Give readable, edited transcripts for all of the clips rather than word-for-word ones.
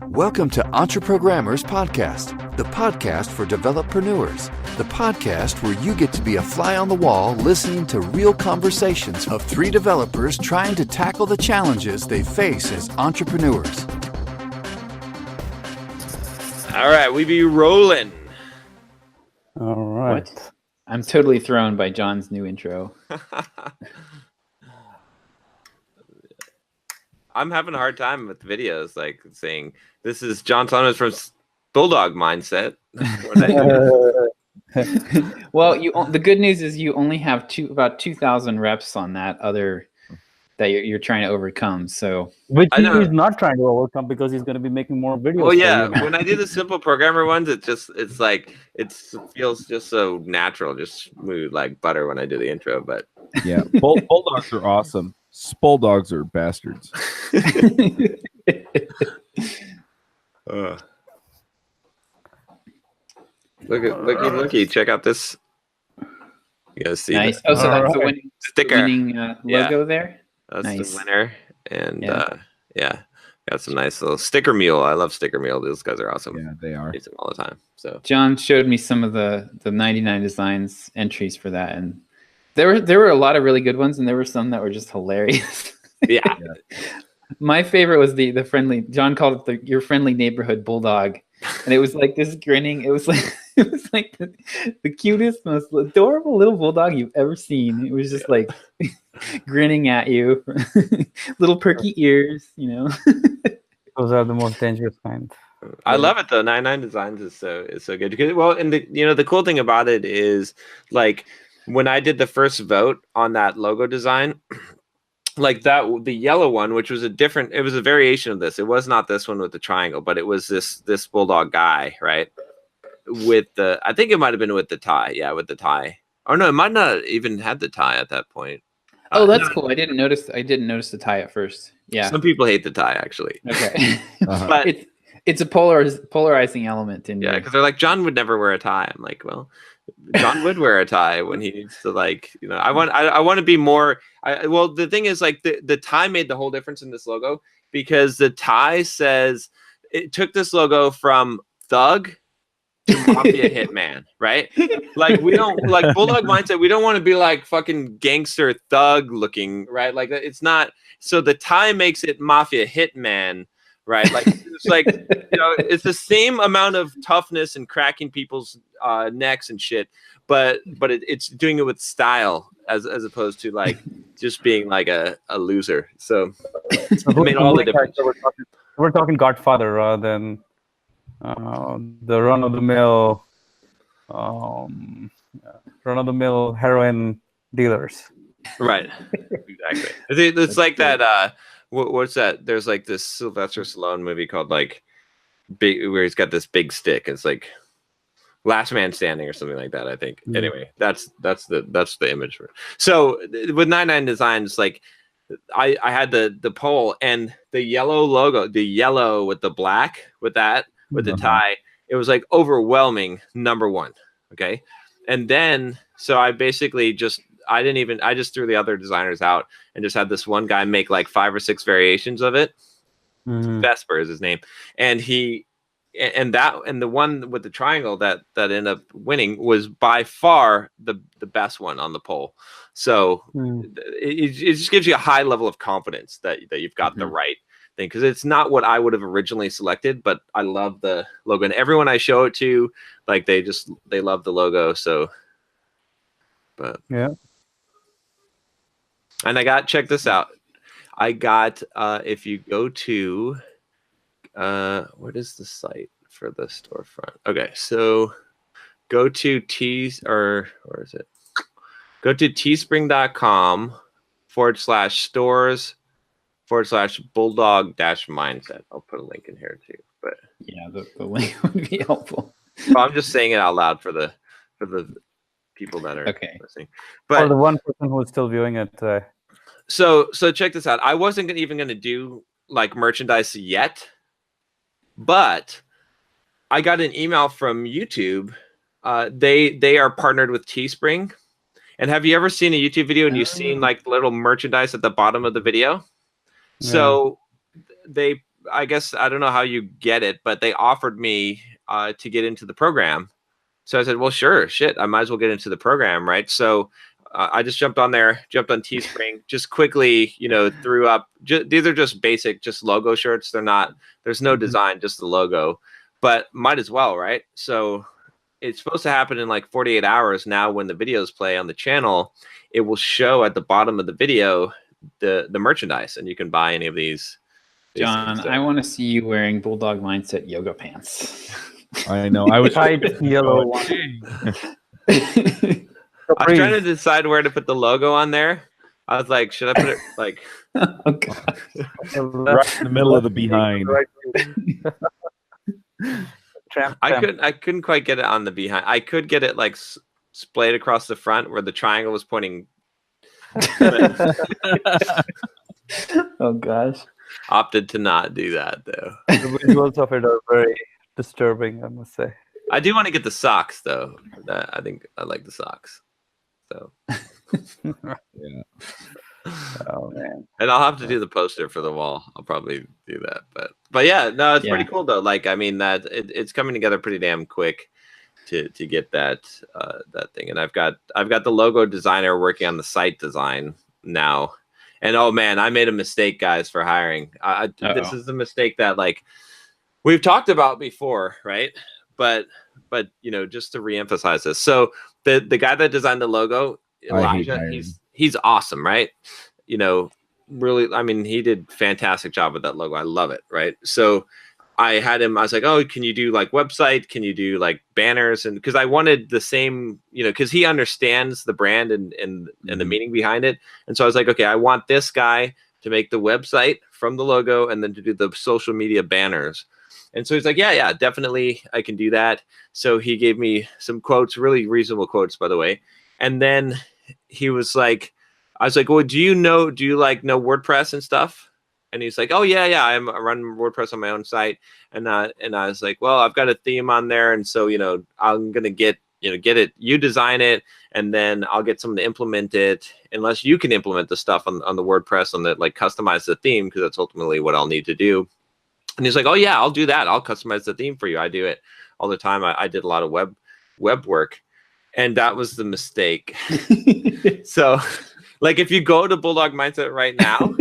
Welcome to Entreprogrammers Podcast, the podcast for developreneurs, the podcast where you get to be a fly on the wall listening to real conversations of three developers trying to tackle the challenges they face as entrepreneurs. All right, we be rolling. All right. What? I'm totally thrown by John's new intro. I'm having a hard time with videos, like saying this is John Thomas from Bulldog Mindset. Well, the good news is you only have about 2,000 reps on that other that you're trying to overcome. So which he's not trying to overcome because he's going to be making more videos. Well, yeah, when I do the simple programmer ones, it feels just so natural, just smooth like butter when I do the intro. But yeah, bulldogs are awesome. Spolldogs are bastards. Looky! Check out this. You guys see? Nice. Oh, so that's the winning sticker. Logo there. That's nice. The winner, and got some nice little sticker mule. I love sticker mule. Those guys are awesome. Yeah, they are. I use them all the time. So John showed me some of the 99 Designs entries for that, and there were a lot of really good ones, and there were some that were just hilarious. Yeah. My favorite was the friendly. John called it your friendly neighborhood bulldog, and it was like this grinning. It was like the cutest, most adorable little bulldog you've ever seen. It was just like grinning at you, little perky ears. Those are the most dangerous kind. I love it though. 99 Designs is so good because and the cool thing about it is like when I did the first vote on that logo design. Like that, the yellow one, which was it was a variation of this. It was not this one with the triangle, but it was this bulldog guy, right? I think it might have been with the tie. Yeah, with the tie. Or no, it might not even had the tie at that point. Oh, that's cool. I didn't notice the tie at first. Yeah. Some people hate the tie actually. Okay. But it's a polarizing element in because they're like, John would never wear a tie. I'm like, well, John would wear a tie when he needs to, I want to be more. Well, the thing is, like, the tie made the whole difference in this logo because the tie says it took this logo from thug to mafia hitman, right? Like, we don't like Bulldog Mindset. We don't want to be like fucking gangster thug looking, right? Like, it's not. So the tie makes it mafia hitman. Right, like it's like it's the same amount of toughness and cracking people's necks and shit, but it's doing it with style as opposed to like just being like a loser. So it made all the difference. We're talking Godfather rather than the run of the mill heroin dealers. Right, exactly. It's like that. What's that? There's like this Sylvester Stallone movie called like Big, where he's got this big stick. It's like Last Man Standing or something like that. I think. Mm-hmm. Anyway, that's the image for it. So with 99 Designs, like I had the pole and the yellow logo, the yellow with the black with the tie. It was like overwhelming number one. Okay, and then so I basically I just threw the other designers out and just had this one guy make like 5 or 6 variations of it. Mm-hmm. Vesper is his name. And the one with the triangle that ended up winning was by far the best one on the poll. So it just gives you a high level of confidence that you've got the right thing. Cause it's not what I would have originally selected, but I love the logo and everyone I show it to, like they love the logo. So, but yeah. And check this out. I got, if you go to, what is the site for the storefront? Okay, so go to where is it? Go to teespring.com/stores/bulldog-mindset. I'll put a link in here too. But yeah, the link would be helpful. I'm just saying it out loud for the people that are listening. But or the one person who is still viewing it today. So check this out. I wasn't even going to do like merchandise yet, but I got an email from YouTube. They are partnered with Teespring. And have you ever seen a YouTube video and you've seen like little merchandise at the bottom of the video? Yeah. So I guess I don't know how you get it, but they offered me to get into the program. So I said, well, sure, shit, I might as well get into the program, right? So I just jumped on Teespring, just quickly, threw up. These are just basic, just logo shirts. There's no design, just the logo, but might as well, right? So it's supposed to happen in like 48 hours. Now, when the videos play on the channel, it will show at the bottom of the video the merchandise, and you can buy any of these. John, I want to see you wearing Bulldog Mindset yoga pants. I know. I was Tight yellow one. I was trying to decide where to put the logo on there. I was like, should I put it like Oh God. right in the middle of the behind. I couldn't quite get it on the behind. I could get it like splayed across the front where the triangle was pointing. Oh gosh. Opted to not do that though. The visuals of it are very disturbing, I must say. I do want to get the socks though. I think I like the socks. So Yeah. Oh man. and I'll have to do the poster for the wall. I'll probably do that. But yeah, no, it's pretty cool though. Like I mean that it's coming together pretty damn quick to get that thing. And I've got the logo designer working on the site design now. And oh man, I made a mistake, guys, for hiring. This is the mistake that like we've talked about before, right? But just to reemphasize this. So the guy that designed the logo, Elijah, he's awesome, right? Really, I mean, he did fantastic job with that logo. I love it, right? So I had him, I was like, oh, can you do like website? Can you do like banners? And because I wanted the same, because he understands the brand and the meaning behind it. And so I was like, okay, I want this guy to make the website from the logo and then to do the social media banners. And so he's like, yeah, definitely I can do that. So he gave me some quotes, really reasonable quotes, by the way. And then he was like, I was like, well, do you know WordPress and stuff? And he's like, oh yeah, I run WordPress on my own site. And I was like, well, I've got a theme on there. And so, I'm going to get it, you design it, and then I'll get someone to implement it, unless you can implement the stuff on the WordPress on the like customize the theme, because that's ultimately what I'll need to do. And he's like, oh yeah, I'll do that. I'll customize the theme for you. I do it all the time. I did a lot of web work, and that was the mistake. So like if you go to Bulldog Mindset right now,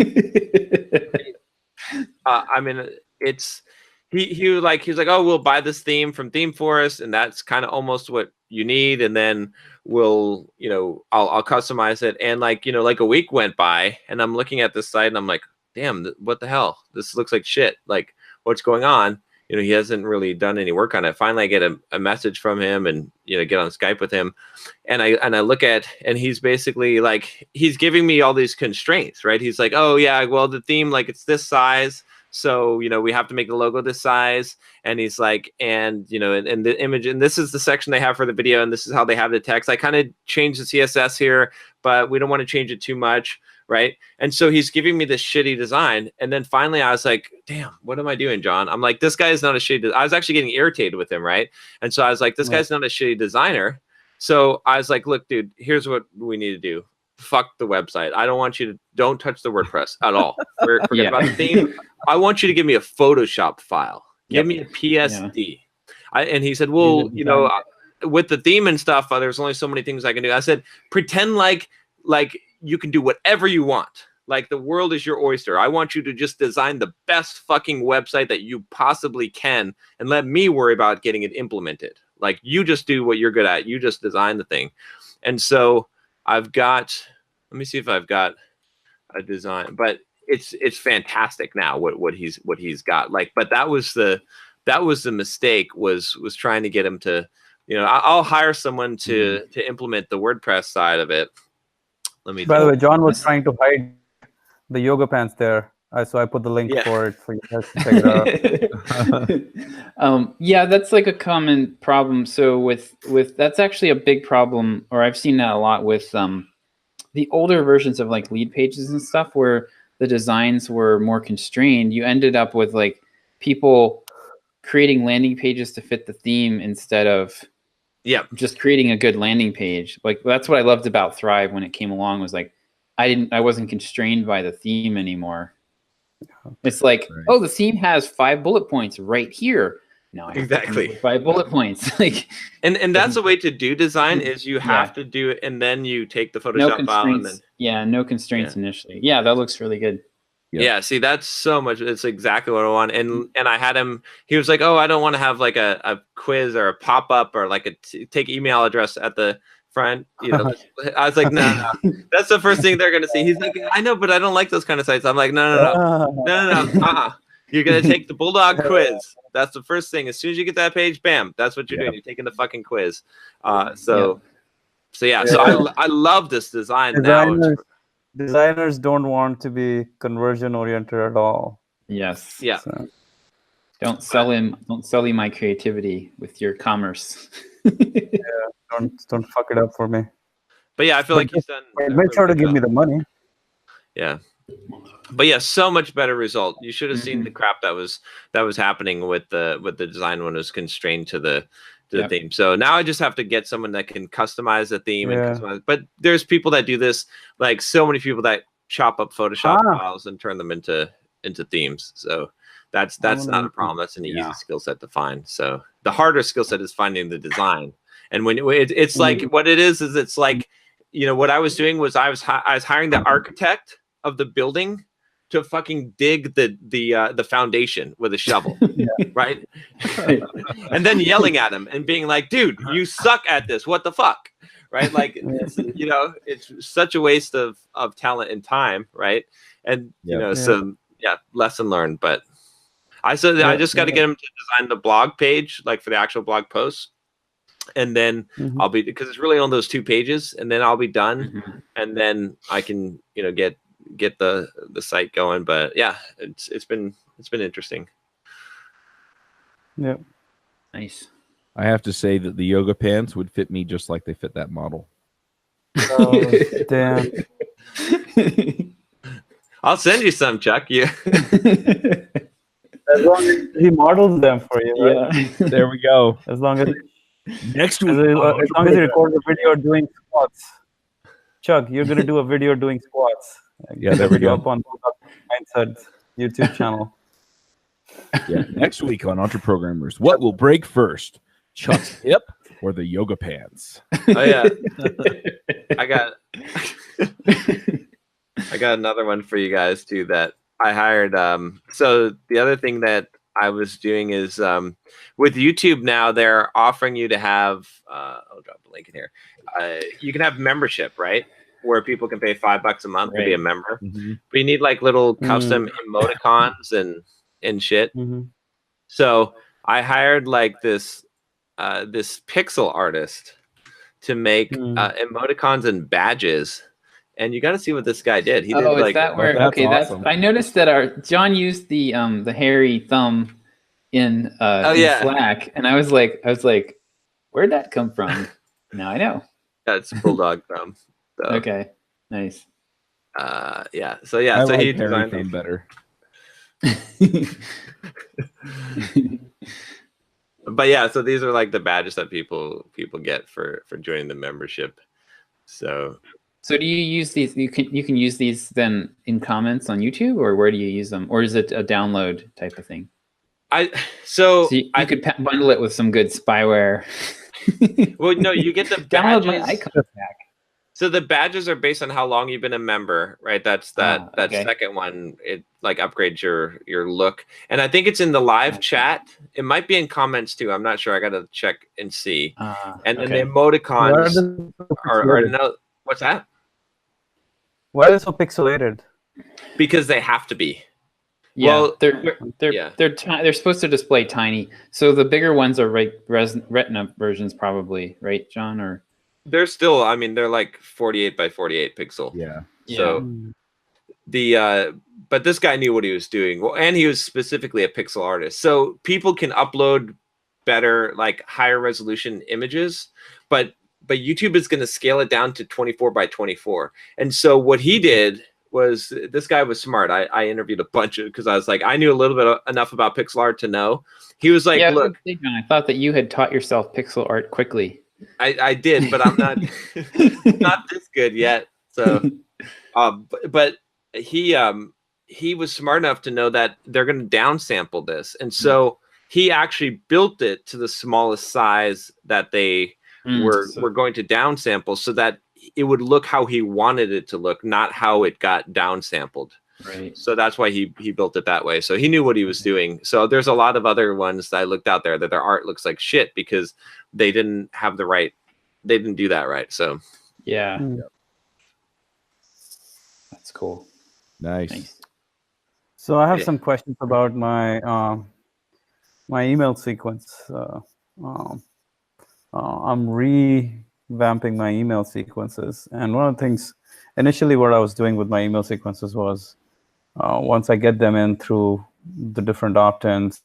I mean, it's he's like, oh, we'll buy this theme from Theme Forest, and that's kind of almost what you need, and then we'll, I'll customize it. And like, like a week went by, and I'm looking at this site, and I'm like, damn, what the hell? This looks like shit. Like, what's going on? He hasn't really done any work on it. Finally, I get a message from him, and get on Skype with him, and I look at, and he's basically like, he's giving me all these constraints, right? He's like, oh yeah, well the theme, like it's this size, so we have to make the logo this size, and he's like, and and the image, and this is the section they have for the video, and this is how they have the text. I kind of changed the CSS here, but we don't want to change it too much. Right. And so he's giving me this shitty design. And then finally I was like, damn, what am I doing, John? I'm like, this guy is not a shitty. I was actually getting irritated with him. Right. And so I was like, this guy's not a shitty designer. So I was like, look, dude, here's what we need to do. Fuck the website. I don't want you to, don't touch the WordPress at all. Forget about the theme. I want you to give me a Photoshop file. Give me a PSD. And he said, well, with the theme and stuff, there's only so many things I can do. I said, pretend like you can do whatever you want. Like the world is your oyster. I want you to just design the best fucking website that you possibly can, and let me worry about getting it implemented. Like you just do what you're good at. You just design the thing. And so I've got, let me see if I've got a design, but it's fantastic now what he's got. Like, but that was the mistake, was trying to get him to, I'll hire someone to implement the WordPress side of it. By the way, John was trying to hide the yoga pants there, so I put the link for it for you guys to check it out. Yeah, that's like a common problem. So with that's actually a big problem, or I've seen that a lot with the older versions of like lead pages and stuff, where the designs were more constrained. You ended up with like people creating landing pages to fit the theme instead of just creating a good landing page. Like that's what I loved about Thrive when it came along, was like I wasn't constrained by the theme anymore. It's like, Right. oh, the theme has 5 bullet points right here. Now I have to come up Exactly. with 5 bullet points. Like, And that's the way to do design is you have Yeah. to do it, and then you take the no Photoshop file and constraints. then Yeah, no constraints initially. Yeah, that looks really good. Yep. yeah. See, that's so much. It's exactly what I want. And I had him. He was like, "Oh, I don't want to have like a quiz or a pop up or like take email address at the front." You know, I was like, "No, that's the first thing they're gonna see." He's like, "I know, but I don't like those kind of sites." I'm like, "No. You're gonna take the Bulldog quiz. That's the first thing. As soon as you get that page, bam, that's what you're doing. You're taking the fucking quiz." So I love this design now. Designers don't want to be conversion oriented at all. Yes. Yeah. So, Don't sell him my creativity with your commerce. don't fuck it up for me. But yeah, I feel like he's done. Make sure to give me the money. Yeah. But yeah, so much better result. You should have seen the crap that was happening with the design when it was constrained to the theme. So now I just have to get someone that can customize the theme and customize. But there's people that do this, like so many people that chop up Photoshop files and turn them into themes. So that's not a problem. That's an easy skill set to find. So the harder skill set is finding the design. And when it's like what it is it's like, you know, what I was doing was I was hiring the architect of the building to fucking dig the foundation with a shovel, right? And then yelling at him and being like, "Dude, you suck at this. What the fuck?" Right? Like, you know, it's such a waste of talent and time, right? And you know, so lesson learned. But I just got to get him to design the blog page, like for the actual blog post, and then I'll be, because it's really on those 2 pages, and then I'll be done, and then I can, you know, get the site going. But yeah, it's been interesting. Yeah. Nice. I have to say that the yoga pants would fit me just like they fit that model. Oh, damn. I'll send you some, Chuck. Yeah. As long as he models them for you, right? Yeah. There we go. As long as Next week, you record a video doing squats. Chuck, you're gonna do a video doing squats. Yeah, there we go. Up on Mindset's YouTube channel. Yeah, next week on Entreprogrammers, what will break first, Chuck's hip or the yoga pants? Oh yeah, I got another one for you guys too that I hired. So the other thing that I was doing is with YouTube now, they're offering you to have I'll drop the link in here. You can have membership, right? Where people can pay $5 a month to be a member. But you need like little custom emoticons and shit. So I hired like this pixel artist to make emoticons and badges. And you got to see what this guy did. He did is like, that where? That's Okay, awesome. I noticed that John used the hairy thumb in Slack, and I was like, where'd that come from? Now I know. That's Bulldog thumb. So, Okay, nice. Yeah. So yeah. I So like he Harry designed thumb better. But yeah, so these are like the badges that people get for joining the membership. So do you use these? You can use these then in comments on YouTube, or where do you use them, or is it a download type of thing? So you could bundle it with some good spyware. Well, no, you get the download badges. my icon pack. So the badges are based on how long you've been a member, right? That's that second one. It like upgrades your look, and I think it's in the live chat. It might be in comments too. I'm not sure. I got to check and see. And then the emoticons are no. What's that? Why are they so pixelated? Because they have to be. Yeah, well, they're supposed to display tiny. So the bigger ones are Retina versions, probably, right, John? Or they're still. I mean, they're like 48 by 48 pixel. Yeah. So but this guy knew what he was doing. Well, and he was specifically a pixel artist. So people can upload better, like higher resolution images, but YouTube is going to scale it down to 24 by 24. And so what he did was, this guy was smart. I interviewed a bunch of, because I was like, I knew a little bit enough about pixel art to know. He was like, look, I thought that you had taught yourself pixel art quickly. I did, but I'm not not this good yet. So but he he was smart enough to know that they're going to downsample this, and so he actually built it to the smallest size that they were going to downsample, so that it would look how he wanted it to look, not how it got downsampled. Right. So that's why he built it that way. So he knew what he was doing. So there's a lot of other ones that I looked out there that their art looks like shit because they didn't have the right, they didn't do that right. So yeah. That's cool. Nice. So I have some questions about my my email sequence. I'm revamping my email sequences, and one of the things initially what I was doing with my email sequences was once I get them in through the different opt-ins,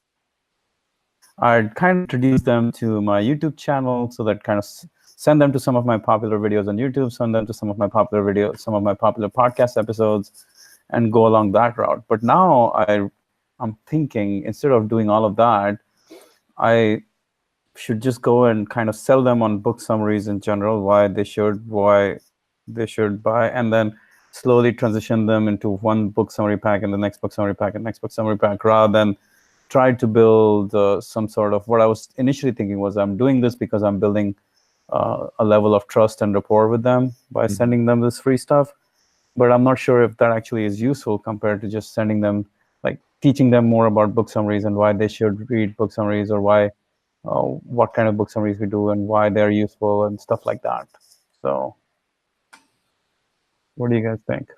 I'd kind of introduce them to my YouTube channel, so that kind of send them to some of my popular videos on YouTube, send them to some of my popular videos, some of my popular podcast episodes, and go along that route. But now I'm thinking, instead of doing all of that, I should just go and kind of sell them on book summaries in general, why they should buy, and then slowly transition them into one book summary pack and the next book summary pack and next book summary pack, rather than try to build some sort of, what I was initially thinking was, I'm doing this because I'm building a level of trust and rapport with them by sending them this free stuff. But I'm not sure if that actually is useful compared to just sending them, like teaching them more about book summaries and why they should read book summaries, or why, what kind of book summaries we do and why they're useful and stuff like that. So what do you guys think?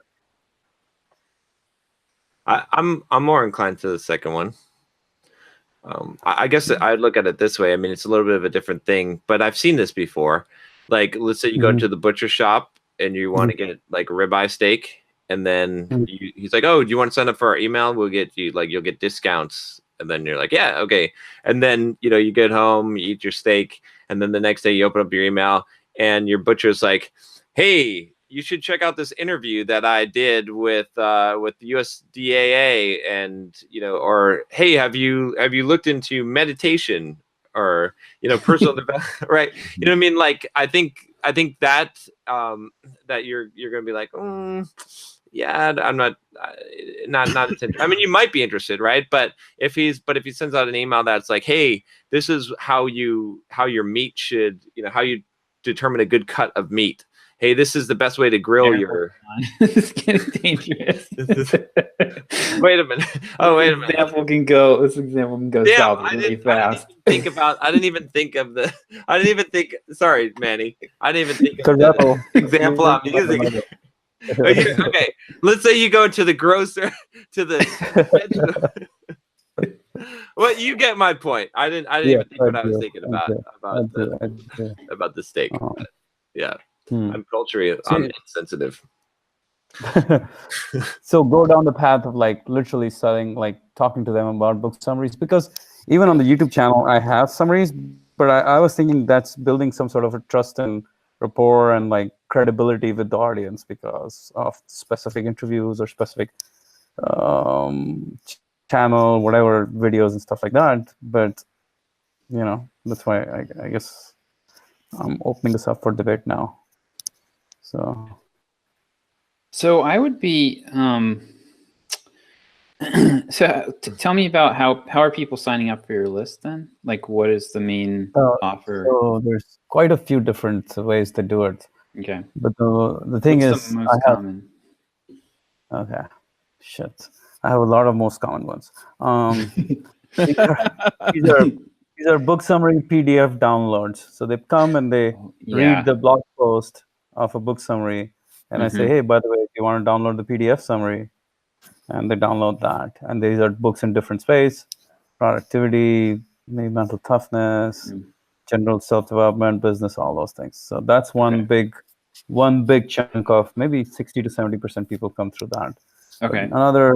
I'm more inclined to the second one. I guess I'd look at it this way. I mean, it's a little bit of a different thing, but I've seen this before. Like, let's say you go into the butcher shop and you want to get like a ribeye steak, and then he's like, "Oh, do you want to sign up for our email? We'll get you, like, you'll get discounts." And then you're like, "Yeah, okay." And then, you know, you get home, you eat your steak, and then the next day you open up your email and your butcher's like, "Hey, you should check out this interview that I did with the USDAA, and, you know, or hey, have you looked into meditation, or, you know, personal development," right? You know what I mean? Like, I think that that you're gonna be like, yeah, I'm not interested. I mean, you might be interested, right? But if he sends out an email that's like, "Hey, this is how your meat should, you know, how you determine a good cut of meat. Hey, this is the best way to grill your." This is getting dangerous. Wait a minute. Oh, wait a minute. This example can go south really fast. Sorry, Manny. I didn't even think of the example I'm using. Okay, let's say you go to the grocer, to the well, you get my point. I didn't even think what I was thinking about the steak. But yeah. I'm culturally insensitive. So go down the path of like literally selling, like talking to them about book summaries, because even on the YouTube channel I have summaries, but I was thinking that's building some sort of a trust and rapport and like credibility with the audience because of specific interviews or specific channel, whatever, videos and stuff like that. But, you know, that's why I guess I'm opening this up for debate now. So I would be so tell me about how are people signing up for your list then? Like, what is the main offer? So there's quite a few different ways to do it. Okay. But the thing What's is, the most common? Okay, shit. I have a lot of most common ones. These are book summary PDF downloads. So they come and they read the blog post of a book summary, and I say, "Hey, by the way, if you want to download the PDF summary," and they download that. And these are books in different space: productivity, maybe mental toughness, general self-development, business, all those things. So that's one big chunk of maybe 60 to 70% people come through that. Okay. Another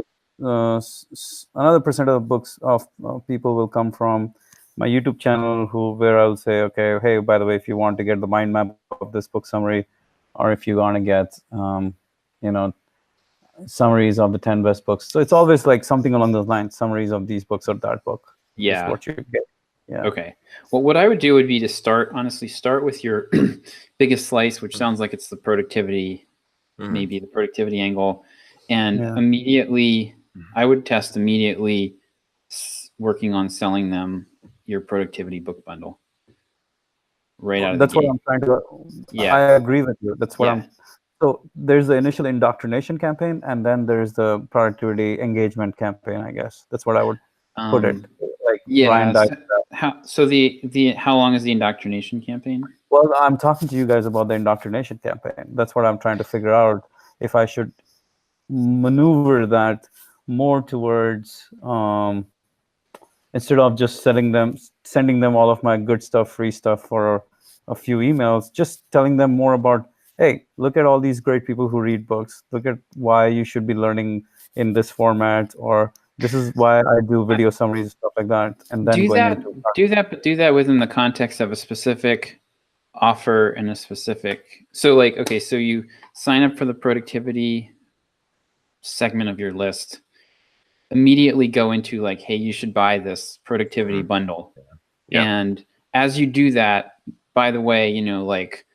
percent of the books of people will come from my YouTube channel, where I'll say, "Okay, hey, by the way, if you want to get the mind map of this book summary, or if you want to get, you know, summaries of the 10 best books." So it's always like something along those lines, summaries of these books or that book. Yeah. Is what you get. Yeah. Okay. Well, what I would do would be to start with your biggest slice, which sounds like it's the productivity, maybe the productivity angle, and immediately I would test immediately working on selling them your productivity book bundle right out of That's the what gate. I'm trying to. Yeah. I agree with you. That's what I'm. So there's the initial indoctrination campaign, and then there's the productivity engagement campaign. I guess that's what I would put it. Like Ryan Dykes. How long is the indoctrination campaign? Well, I'm talking to you guys about the indoctrination campaign. That's what I'm trying to figure out, if I should maneuver that more towards instead of just sending them all of my good stuff, free stuff for a few emails, just telling them more about, hey, look at all these great people who read books. Look at why you should be learning in this format, or this is why I do video summaries and stuff like that. And then do that within the context of a specific offer and a specific. So like, okay, so you sign up for the productivity segment of your list, immediately go into like, hey, you should buy this productivity bundle. Yeah. And as you do that, by the way, you know, like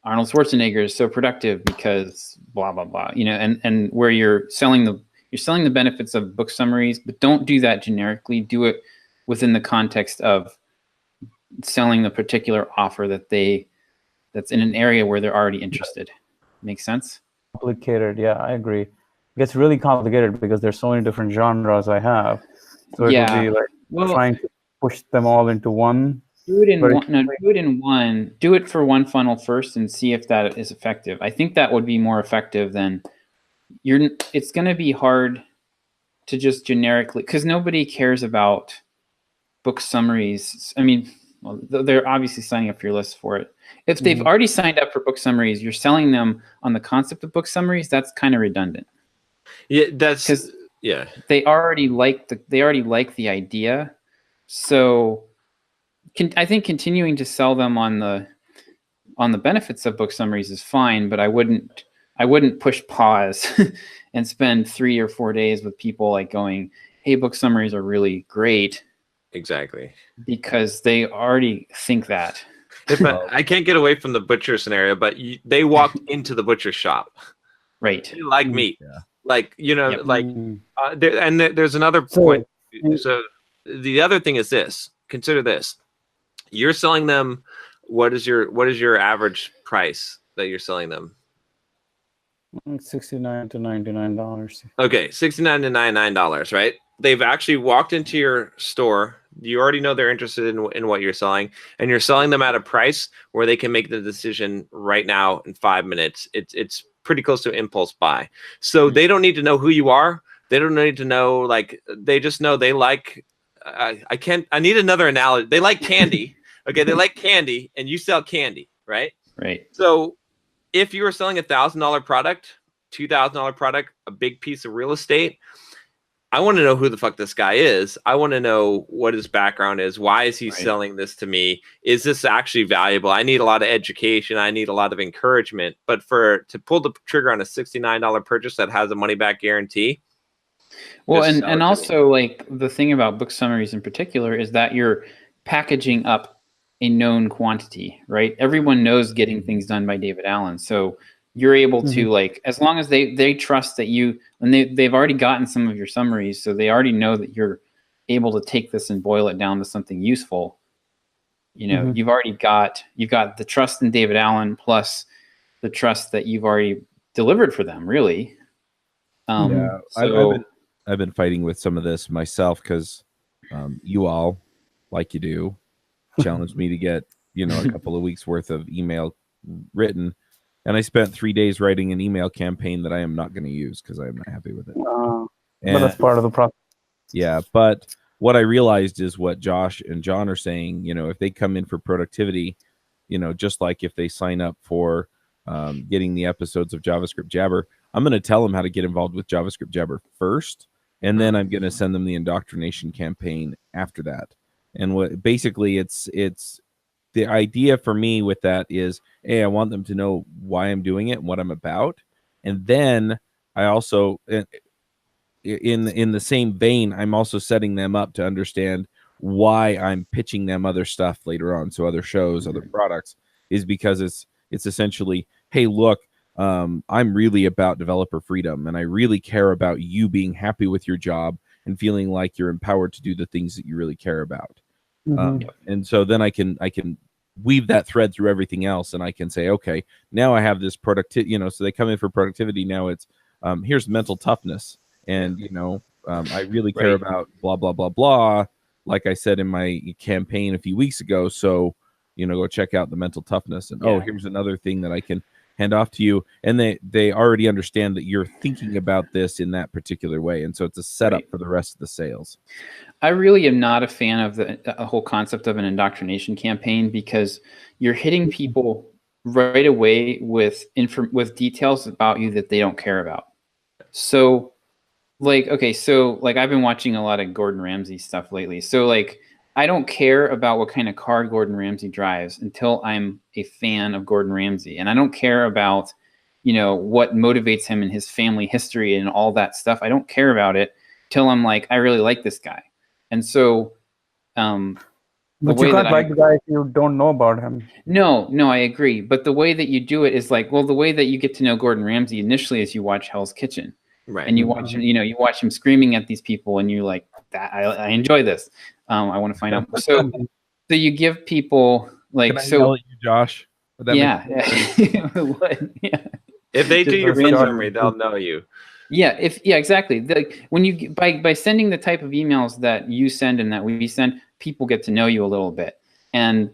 Arnold Schwarzenegger is so productive because blah, blah, blah, you know, and where you're selling the benefits of book summaries, but don't do that generically. Do it within the context of selling the particular offer that's in an area where they're already interested. Make sense? Complicated. Yeah, I agree. It gets really complicated because there's so many different genres I have. So it would be like trying to push them all into one. Do it in one. No, do it in one. Do it for one funnel first and see if that is effective. I think that would be more effective than it's going to be hard to just generically, because nobody cares about book summaries. I mean, well, they're obviously signing up for your list for it. If they've already signed up for book summaries, you're selling them on the concept of book summaries. That's kind of redundant. Yeah, that's because they already like the idea. So I think continuing to sell them on the benefits of book summaries is fine, but I wouldn't push pause and spend 3 or 4 days with people like going, hey, book summaries are really great. Exactly. Because they already think that. I can't get away from the butcher scenario, but they walked into the butcher shop. Right. They like meat. Yeah. Like, you know, like, there's another point. So the other thing is this. Consider this. You're selling them. What is your average price that you're selling them? $69 to $99. Okay, $69 to $99, right? They've actually walked into your store. You already know they're interested in what you're selling, and you're selling them at a price where they can make the decision right now in 5 minutes. It's pretty close to impulse buy. So they don't need to know who you are. They don't need to know, like, they just know they like. I need another analogy. They like candy. Okay, they like candy, and you sell candy, right? Right. So if you were selling $1,000 product, $2,000 product, a big piece of real estate, I want to know who the fuck this guy is. I want to know what his background is. Why is he selling this to me? Is this actually valuable? I need a lot of education. I need a lot of encouragement. But to pull the trigger on a $69 purchase that has a money back guarantee. Well, and also, like, the thing about book summaries in particular is that you're packaging up a known quantity, right? Everyone knows Getting Things Done by David Allen. So you're able to, like, as long as they trust that you, and they've already gotten some of your summaries, so they already know that you're able to take this and boil it down to something useful. You know, you've got the trust in David Allen plus the trust that you've already delivered for them, really. So I've been fighting with some of this myself because you all, like you do, challenged me to get, you know, a couple of weeks worth of email written. And I spent 3 days writing an email campaign that I am not going to use because I am not happy with it. But that's part of the process. Yeah, but what I realized is what Josh and John are saying. You know, if they come in for productivity, you know, just like if they sign up for getting the episodes of JavaScript Jabber, I'm going to tell them how to get involved with JavaScript Jabber first, and then I'm going to send them the indoctrination campaign after that. And what basically it's the idea for me with that is, hey, I want them to know why I'm doing it and what I'm about. And then I also, in the same vein, I'm also setting them up to understand why I'm pitching them other stuff later on. So other shows, other products, is because it's essentially, hey, look, I'm really about developer freedom, and I really care about you being happy with your job and feeling like you're empowered to do the things that you really care about. And so then I can weave that thread through everything else, and I can say, okay, now I have this productivity, so they come in for productivity. Now it's here's mental toughness, and I really care about blah blah blah blah, like I said in my campaign a few weeks ago. So go check out the mental toughness, and here's another thing that I can hand off to you, and they already understand that you're thinking about this in that particular way, and so it's a setup for the rest of the sales. I really am not a fan of the whole concept of an indoctrination campaign, because you're hitting people right away with details about you that they don't care about. So I've been watching a lot of Gordon Ramsay stuff lately. So I don't care about what kind of car Gordon Ramsay drives until I'm a fan of Gordon Ramsay. And I don't care about, what motivates him in his family history and all that stuff. I don't care about it till I'm like, I really like this guy. And so, but you can't like the guy if you don't know about him. No, I agree. But the way that you do it is the way that you get to know Gordon Ramsay initially is you watch Hell's Kitchen. Right. And you watch him, you watch him screaming at these people, and you're like, "That I enjoy this. I want to find out." So you give people Can I yell at you, Josh? Yeah. If they do your pitch summary, they'll know you. Yeah. Exactly. When you by sending the type of emails that you send and that we send, people get to know you a little bit, and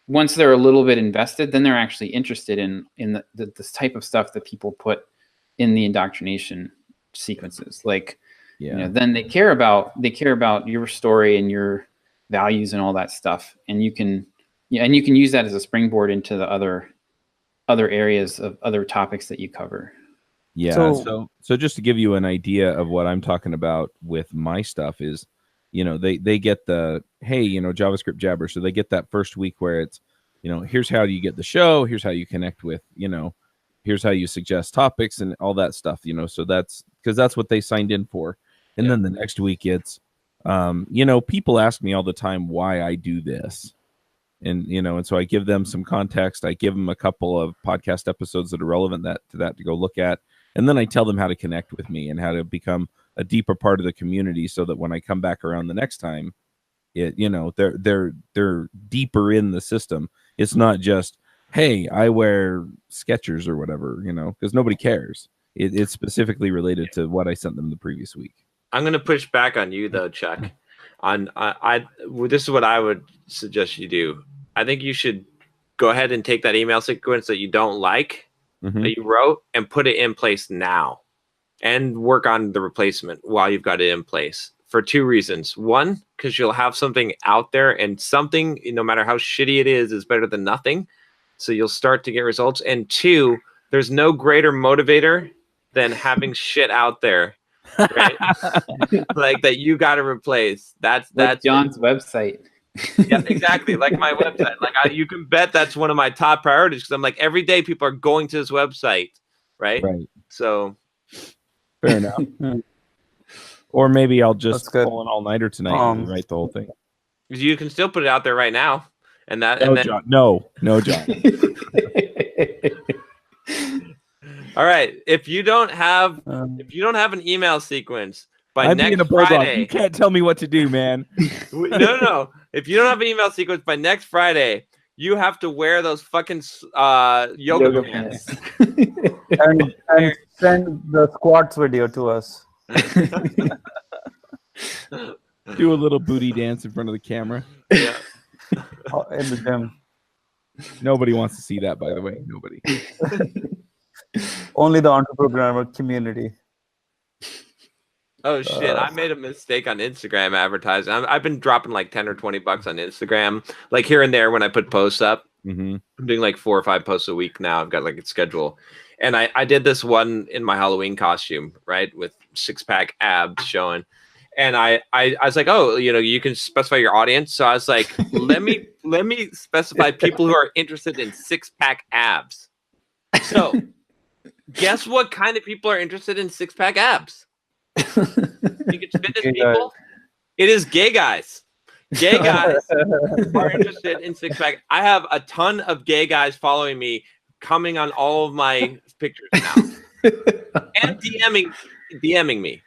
once they're a little bit invested, then they're actually interested in this type of stuff that people put in the indoctrination sequences. Then they care about your story and your values and all that stuff, and you can use that as a springboard into the other areas of other topics that you cover. So just to give you an idea of what I'm talking about with my stuff is, they get the, hey, JavaScript Jabber, so they get that first week where it's, here's how you get the show, here's how you connect with, here's how you suggest topics and all that stuff, so that's because that's what they signed in for. And then the next week it's, people ask me all the time why I do this. And so I give them some context. I give them a couple of podcast episodes that are relevant to that to go look at. And then I tell them how to connect with me and how to become a deeper part of the community, so that when I come back around the next time, they're deeper in the system. It's not just, hey, I wear Skechers or whatever, because nobody cares. It's specifically related to what I sent them the previous week. I'm going to push back on you though, Chuck. This is what I would suggest you do. I think you should go ahead and take that email sequence that you don't like, that you wrote, and put it in place now, and work on the replacement while you've got it in place, for two reasons. One, because you'll have something out there, and something, no matter how shitty it is better than nothing. So you'll start to get results. And two, there's no greater motivator than having shit out there, right? That you got to replace. That's John's website. Yeah, exactly. Like my website. You can bet that's one of my top priorities, because I'm like, every day people are going to this website, right? Right. So fair enough. Or maybe I'll just pull an all-nighter tonight and write the whole thing. You can still put it out there right now, and that. John. No, John. All right. If you don't have an email sequence by next Friday, you can't tell me what to do, man. No. If you don't have an email sequence by next Friday, you have to wear those fucking yoga pants. and send the squats video to us. Do a little booty dance in front of the camera. Yeah. In the gym. Nobody wants to see that, by the way. Nobody. Only the Entrepreneur community. Oh shit! I made a mistake on Instagram advertising. I've been dropping like $10 or $20 on Instagram, like here and there when I put posts up. I'm doing like 4 or 5 posts a week now. I've got like a schedule, and I did this one in my Halloween costume, right, with 6-pack abs showing. And I was like, oh, you can specify your audience. So I was like, let me specify people who are interested in 6-pack abs. So guess what kind of people are interested in 6-pack abs? You can fitness people. It is gay guys. Gay guys are interested in 6-pack. I have a ton of gay guys following me coming on all of my pictures now and DMing me.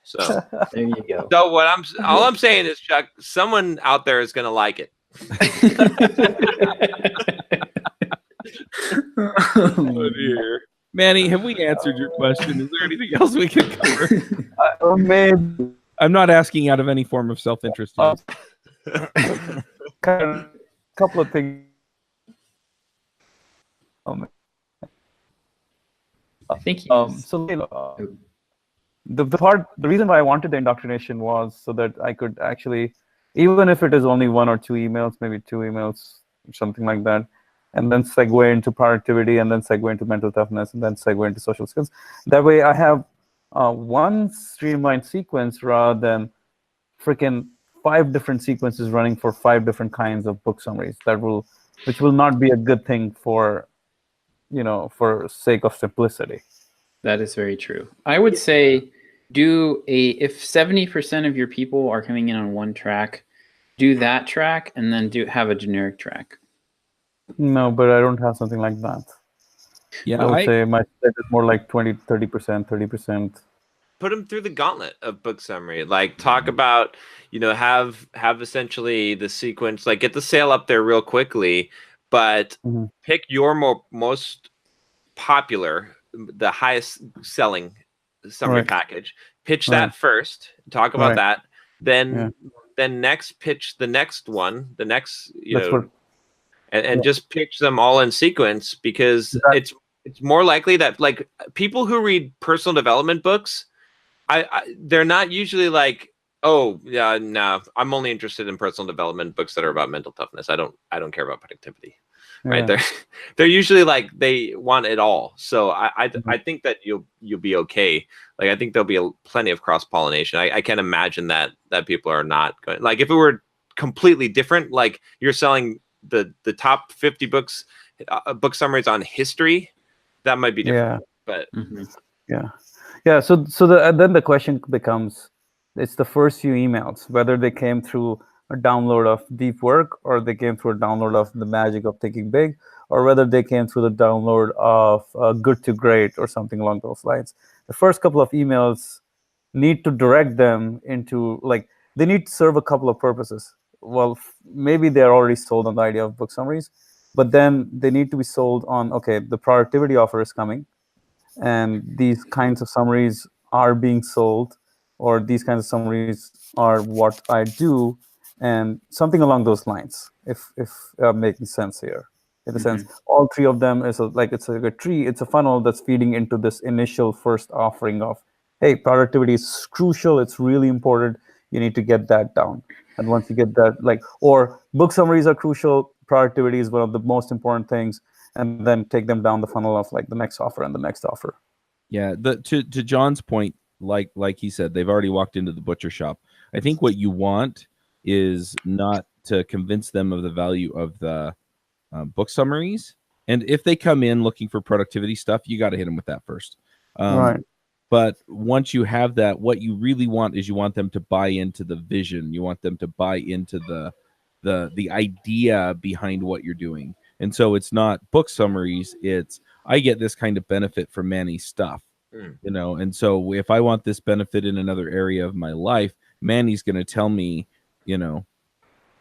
So There you go. So all I'm saying is, Chuck, someone out there is gonna like it. Oh dear. Manny, have we answered your question? Is there anything else we can cover? Maybe I'm not asking out of any form of self-interest. couple of things. I think the reason why I wanted the indoctrination was so that I could actually, even if it is only 1 or 2 emails, maybe 2 emails, something like that, and then segue into productivity, and then segue into mental toughness, and then segue into social skills. That way I have one streamlined sequence rather than freaking 5 different sequences running for 5 different kinds of book summaries. Which will not be a good thing for sake of simplicity. That is very true. I would say if 70% of your people are coming in on one track, do that track and then have a generic track. No, but I don't have something like that. Yeah, I would say my split is more like 30%. Put them through the gauntlet of book summary. Like talk about, have essentially the sequence, like get the sale up there real quickly, but pick your most popular, the highest selling summary package. Pitch that first. Talk about that. Then next pitch the next one. The next and just pitch them all in sequence, because it's more likely that like people who read personal development books, they're not usually like, oh yeah, no, I'm only interested in personal development books that are about mental toughness. I don't care about productivity. Right. They're usually like they want it all. So I think that you'll be okay. Like I think there'll be plenty of cross pollination. I can't imagine that people are not going, like if it were completely different, like you're selling the top 50 books, book summaries on history, that might be different. But So then the question becomes, it's the first few emails, whether they came through a download of deep work, or they came through a download of the magic of thinking big, or whether they came through the download of good to great or something along those lines. The first couple of emails need to direct them into, like, they need to serve a couple of purposes. Well, maybe they're already sold on the idea of book summaries, but then they need to be sold on, okay, the productivity offer is coming, and these kinds of summaries are being sold, or these kinds of summaries are what I do, and something along those lines, if making sense here. In the sense, all 3 of them is it's like a tree, it's a funnel that's feeding into this initial first offering of, hey, productivity is crucial, it's really important, you need to get that down. And once you get that, or book summaries are crucial, productivity is one of the most important things, and then take them down the funnel of like the next offer and the next offer. Yeah, to John's point, like he said, they've already walked into the butcher shop. I think what you want is not to convince them of the value of the book summaries. And if they come in looking for productivity stuff, you got to hit them with that first. Right. But once you have that, what you really want is you want them to buy into the vision. You want them to buy into the idea behind what you're doing. And so it's not book summaries. It's, I get this kind of benefit from Manny's stuff, and so if I want this benefit in another area of my life, Manny's going to tell me,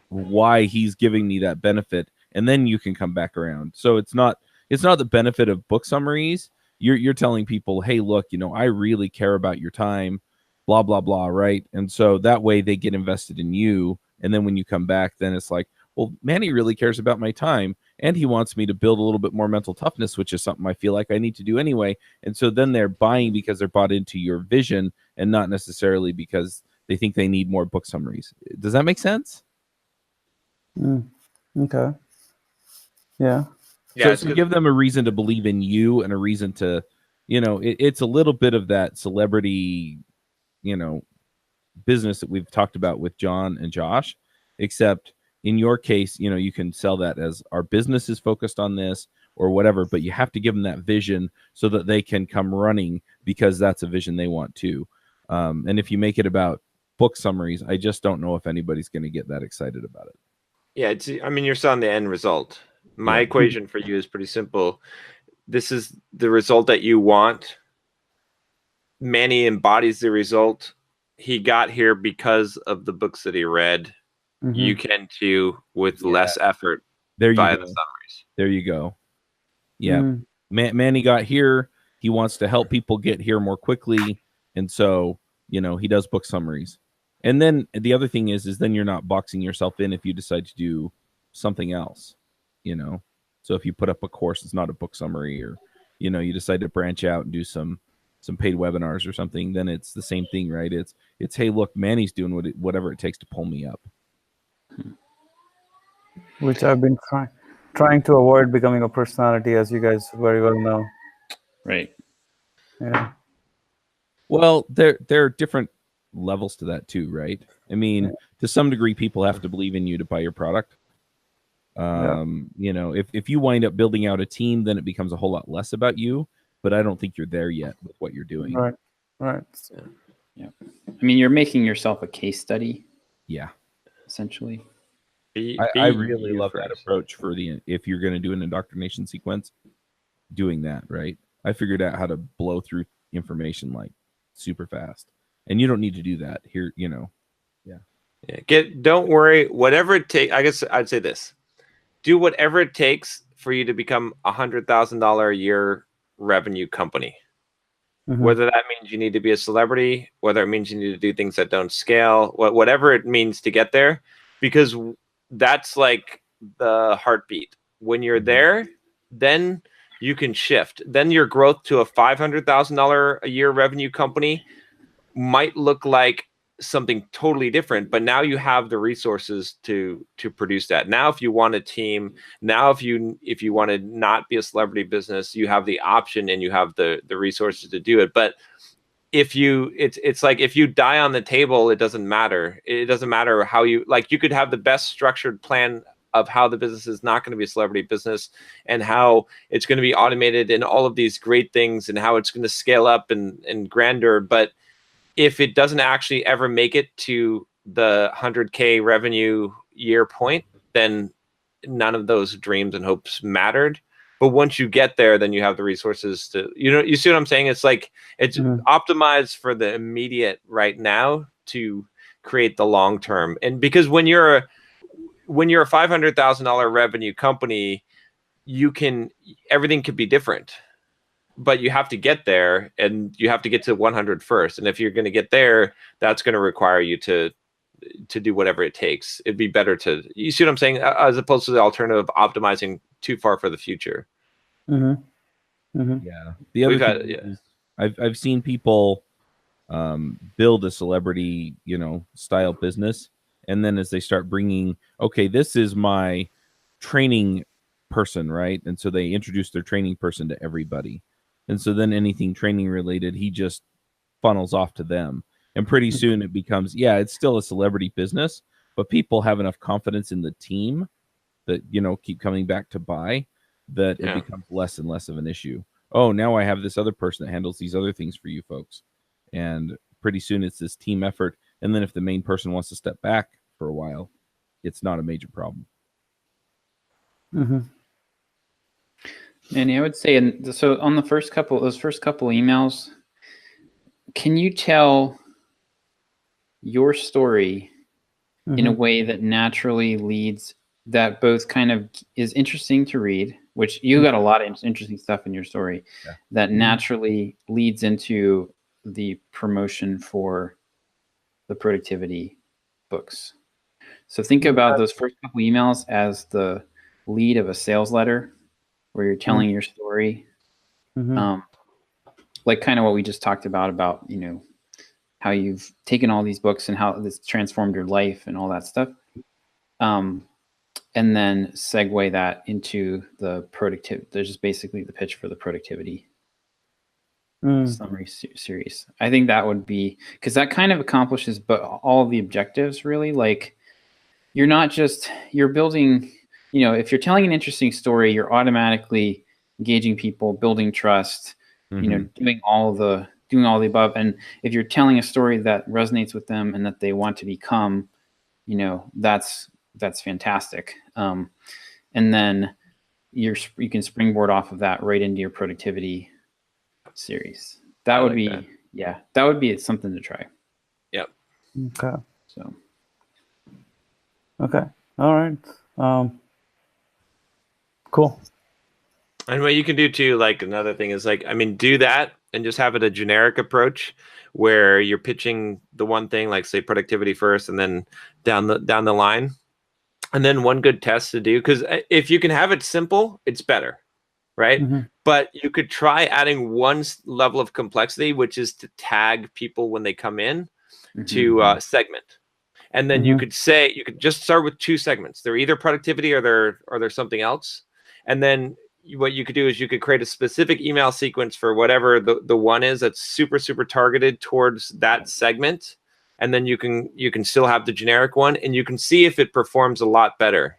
why he's giving me that benefit. And then you can come back around. So it's not the benefit of book summaries. You're telling people, hey, look, I really care about your time, blah, blah, blah. Right. And so that way they get invested in you. And then when you come back, then it's like, well, Manny really cares about my time, and he wants me to build a little bit more mental toughness, which is something I feel like I need to do anyway. And so then they're buying because they're bought into your vision, and not necessarily because they think they need more book summaries. Does that make sense? Okay. Yeah. So give them a reason to believe in you, and a reason to, it's a little bit of that celebrity, business that we've talked about with John and Josh, except in your case, you can sell that as our business is focused on this or whatever, but you have to give them that vision so that they can come running, because that's a vision they want too. And if you make it about book summaries, I just don't know if anybody's going to get that excited about it. Yeah, you're selling the end result, My Yeah. equation for you is pretty simple. This is the result that you want. Manny embodies the result. He got here because of the books that he read. You can too with less effort There you via go. the summaries. There you go. Yeah. Mm. Manny got here. He wants to help people get here more quickly. And so, he does book summaries. And then the other thing is then you're not boxing yourself in if you decide to do something else, So if you put up a course, it's not a book summary, or, you decide to branch out and do some paid webinars or something, then it's the same thing, right? It's hey, look, Manny's doing whatever it takes to pull me up. Which I've been trying to avoid becoming a personality, as you guys very well know. Right. Yeah. Well, there are different levels to that too, right? I mean, to some degree, people have to believe in you to buy your product. If you wind up building out a team, then it becomes a whole lot less about you. But I don't think you're there yet with what you're doing. Right. Yeah. I mean, you're making yourself a case study, Yeah. essentially. I really love that approach for if you're going to do an indoctrination sequence, doing that, right? I figured out how to blow through information like super fast, and you don't need to do that here. Don't worry. Whatever it takes. I guess I'd say this: do whatever it takes for you to become $100,000 a year revenue company. Mm-hmm. Whether that means you need to be a celebrity, whether it means you need to do things that don't scale, whatever it means to get there, because that's like the heartbeat. When you're there, then you can shift. Then your growth to a $500,000 a year revenue company might look like something totally different, but now you have the resources to produce that. Now, if you want a team, now if you want to not be a celebrity business, you have the option and you have the resources to do it. But it's like if you die on the table, it doesn't matter. It doesn't matter how you could have the best structured plan of how the business is not going to be a celebrity business and how it's going to be automated and all of these great things and how it's going to scale up and grandeur. But if it doesn't actually ever make it to the 100K revenue year point, then none of those dreams and hopes mattered. But once you get there, then you have the resources to, you see what I'm saying? It's like, it's optimized for the immediate right now to create the long-term. And because when you're a $500,000 revenue company, everything could be different. But you have to get there, and you have to get to 100 first. And if you're going to get there, that's going to require you to do whatever it takes. It'd be better to, you see what I'm saying, as opposed to the alternative of optimizing too far for the future. Mm-hmm. Mm-hmm. Yeah. The other thing is I've seen people build a celebrity, style business, and then as they start bringing, okay, this is my training person, right? And so they introduce their training person to everybody. And so then anything training related, he just funnels off to them. And pretty soon it becomes, it's still a celebrity business, but people have enough confidence in the team that, keep coming back to buy, that it becomes less and less of an issue. Oh, now I have this other person that handles these other things for you folks. And pretty soon it's this team effort. And then if the main person wants to step back for a while, it's not a major problem. Mm-hmm. And I would say, so on those first couple emails, can you tell your story in a way that naturally leads, that both kind of is interesting to read, which you got a lot of interesting stuff in your story, that naturally leads into the promotion for the productivity books? So think about those first couple emails as the lead of a sales letter where you're telling your story, like kind of what we just talked about, how you've taken all these books and how this transformed your life and all that stuff. And then segue that into the productivity. There's just basically the pitch for the productivity summary series. I think that would be, because that kind of accomplishes but all the objectives really. Like you're building, if you're telling an interesting story, you're automatically engaging people, building trust, doing all the above. And if you're telling a story that resonates with them and that they want to become, that's fantastic. And then you can springboard off of that right into your productivity series. That would be that would be something to try. Yep. Okay. So Okay. All right. Cool. And what you can do too, like another thing is like, I mean, do that and just have it a generic approach where you're pitching the one thing, like say productivity first, and then down the line. And then one good test to do, because if you can have it simple, it's better, right? Mm-hmm. But you could try adding one level of complexity, which is to tag people when they come in to segment. And then you could just start with 2 segments. They're either productivity or they're something else. And then what you could do is you could create a specific email sequence for whatever the one is that's super, super targeted towards that segment. And then you can still have the generic one, and you can see if it performs a lot better.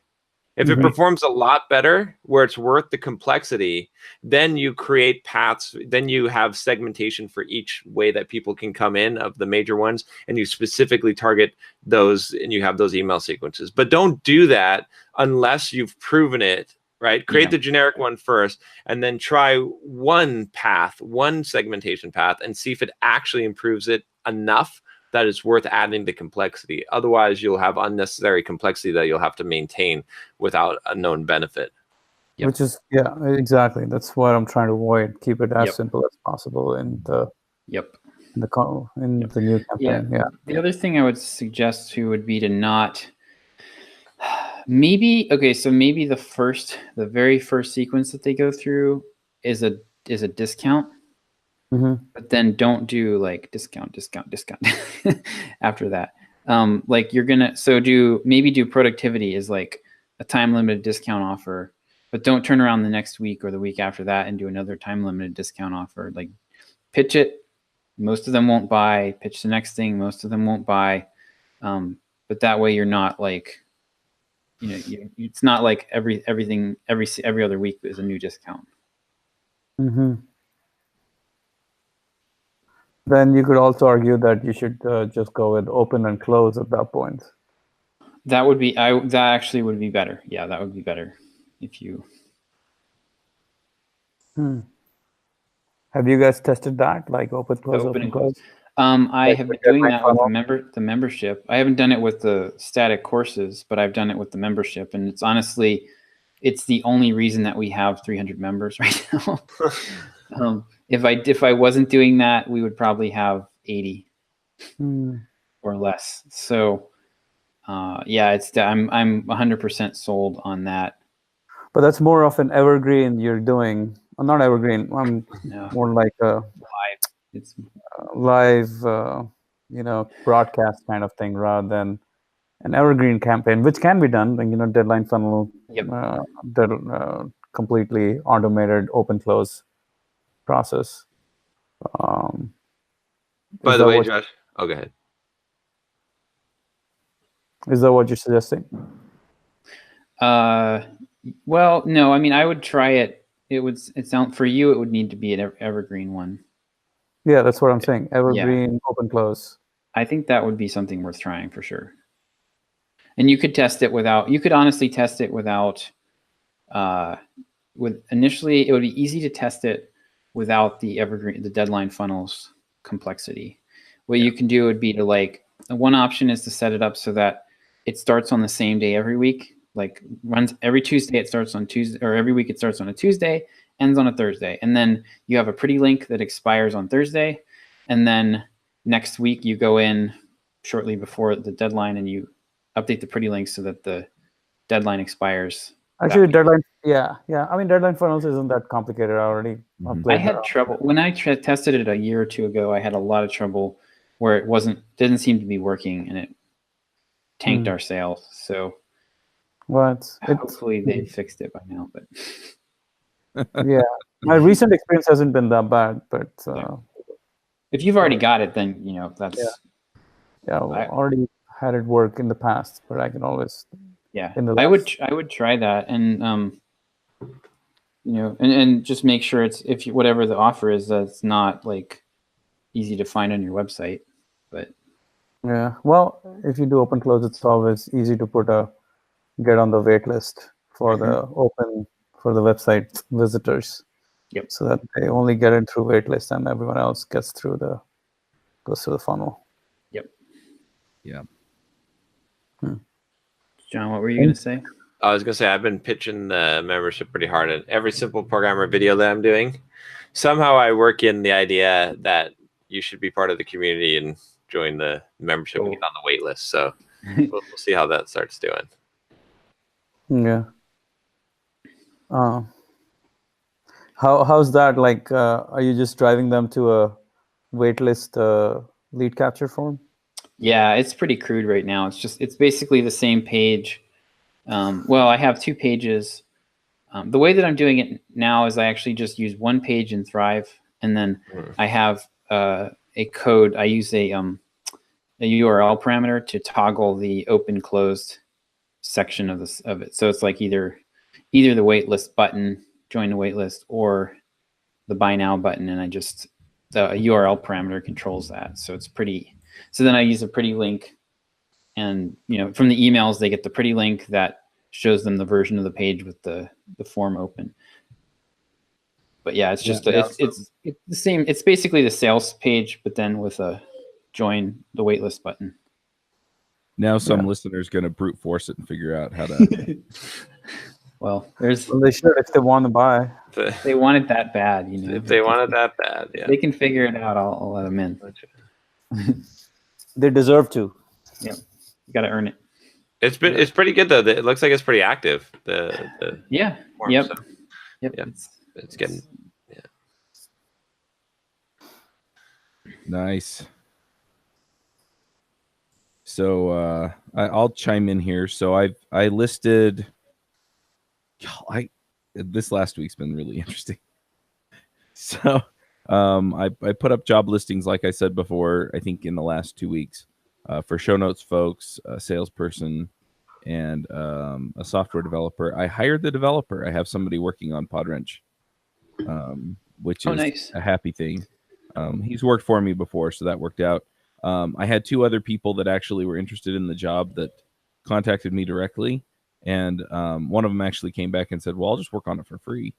If it performs a lot better, where it's worth the complexity, then you create paths. Then you have segmentation for each way that people can come in of the major ones, and you specifically target those, and you have those email sequences. But don't do that unless you've proven it, right? Create the generic one first, and then try one segmentation path, and see if it actually improves it enough that it's worth adding the complexity. Otherwise, you'll have unnecessary complexity that you'll have to maintain without a known benefit. Yep. Which is, exactly. That's what I'm trying to avoid. Keep it as simple as possible in the the new campaign. Yeah. The other thing I would suggest too would be to not maybe the very first sequence that they go through is a discount. But then don't do like discount after that. Like you're gonna do productivity is like a time limited discount offer, but don't turn around the next week or the week after that and do another time limited discount offer. Like pitch it, most of them won't buy. Pitch the next thing, most of them won't buy. But that way you're not like, it's not like every other week is a new discount. Then you could also argue that you should just go with open and close at that point. That would be that actually would be better. Yeah, that would be better if you. Have you guys tested that, like open close? I have been doing that with the membership. I haven't done it with the static courses, but I've done it with the membership, and it's honestly, it's the only reason that we have 300 members right now. If I wasn't doing that, we would probably have 80 or less. So, I'm 100% sold on that. But that's more of an evergreen you're doing. Well, not evergreen. More like a live. It's live, broadcast kind of thing rather than an evergreen campaign, which can be done. Deadline funnel, completely automated open close process. By the way, Josh, go ahead. Is that what you're suggesting? Well, no. I mean, I would try it. It sound for you. It would need to be an evergreen one. Yeah, that's what I'm saying. Evergreen, open close. I think that would be something worth trying for sure. And you could test it without. You could honestly test it without. Initially, it would be easy to test it without the deadline funnels complexity. What you can do would be to one option is to set it up so that it starts on the same day every week. Like runs every Tuesday, it starts on Tuesday, or every week it starts on a Tuesday, ends on a Thursday. And then you have a pretty link that expires on Thursday. And then next week you go in shortly before the deadline and you update the pretty link so that the deadline expires. Actually, deadline, I mean, deadline funnels isn't that complicated already. I had trouble when I tested it a year or two ago. I had a lot of trouble where it didn't seem to be working, and it tanked our sales. So, hopefully they fixed it by now. But yeah, my recent experience hasn't been that bad. But if you've already got it, then that's I already had it work in the past, but I can always. Yeah, I would try that, and and just make sure whatever the offer is, that's not like easy to find on your website. But well, if you do open close, it's always easy to get on the wait list for the open for the website visitors. Yep. So that they only get in through waitlist and everyone else goes through the funnel. Yep. Yeah. John, what were you going to say? I was gonna say I've been pitching the membership pretty hard at every simple programmer video that I'm doing. Somehow I work in the idea that you should be part of the community and join the membership and get on the wait list. So we'll see how that starts doing. Yeah. How's that? Like, are you just driving them to a waitlist lead capture form? Yeah, it's pretty crude right now. It's basically the same page. Well, I have 2 pages. The way that I'm doing it now is I actually just use 1 page in Thrive, and then I have a code. I use a URL parameter to toggle the open closed section of it. So it's like either the waitlist button, join the waitlist, or the buy now button, and the URL parameter controls that. So it's pretty. So then I use a pretty link, and from the emails they get the pretty link that shows them the version of the page with the form open. But yeah, it's just it's the same. It's basically the sales page, but then with a join the waitlist button. Now some listeners going to brute force it and figure out how to. Well, they should if they want to buy. They want it that bad, If they want it that bad, yeah. They can figure it out. I'll let them in. They deserve to. Yep, you got to earn it. It's pretty good though. It looks like it's pretty active. The form, yep. So, Yep. It's getting Nice. So I'll chime in here. So I listed. This last week's been really interesting. So I put up job listings like I said before. I think in the last 2 weeks for show notes folks, a salesperson, and a software developer. I hired the developer. I have somebody working on Podwrench, which is nice. a happy thing. He's worked for me before, so that worked out. I had 2 other people that actually were interested in the job that contacted me directly. And one of them actually came back and said, well, I'll just work on it for free.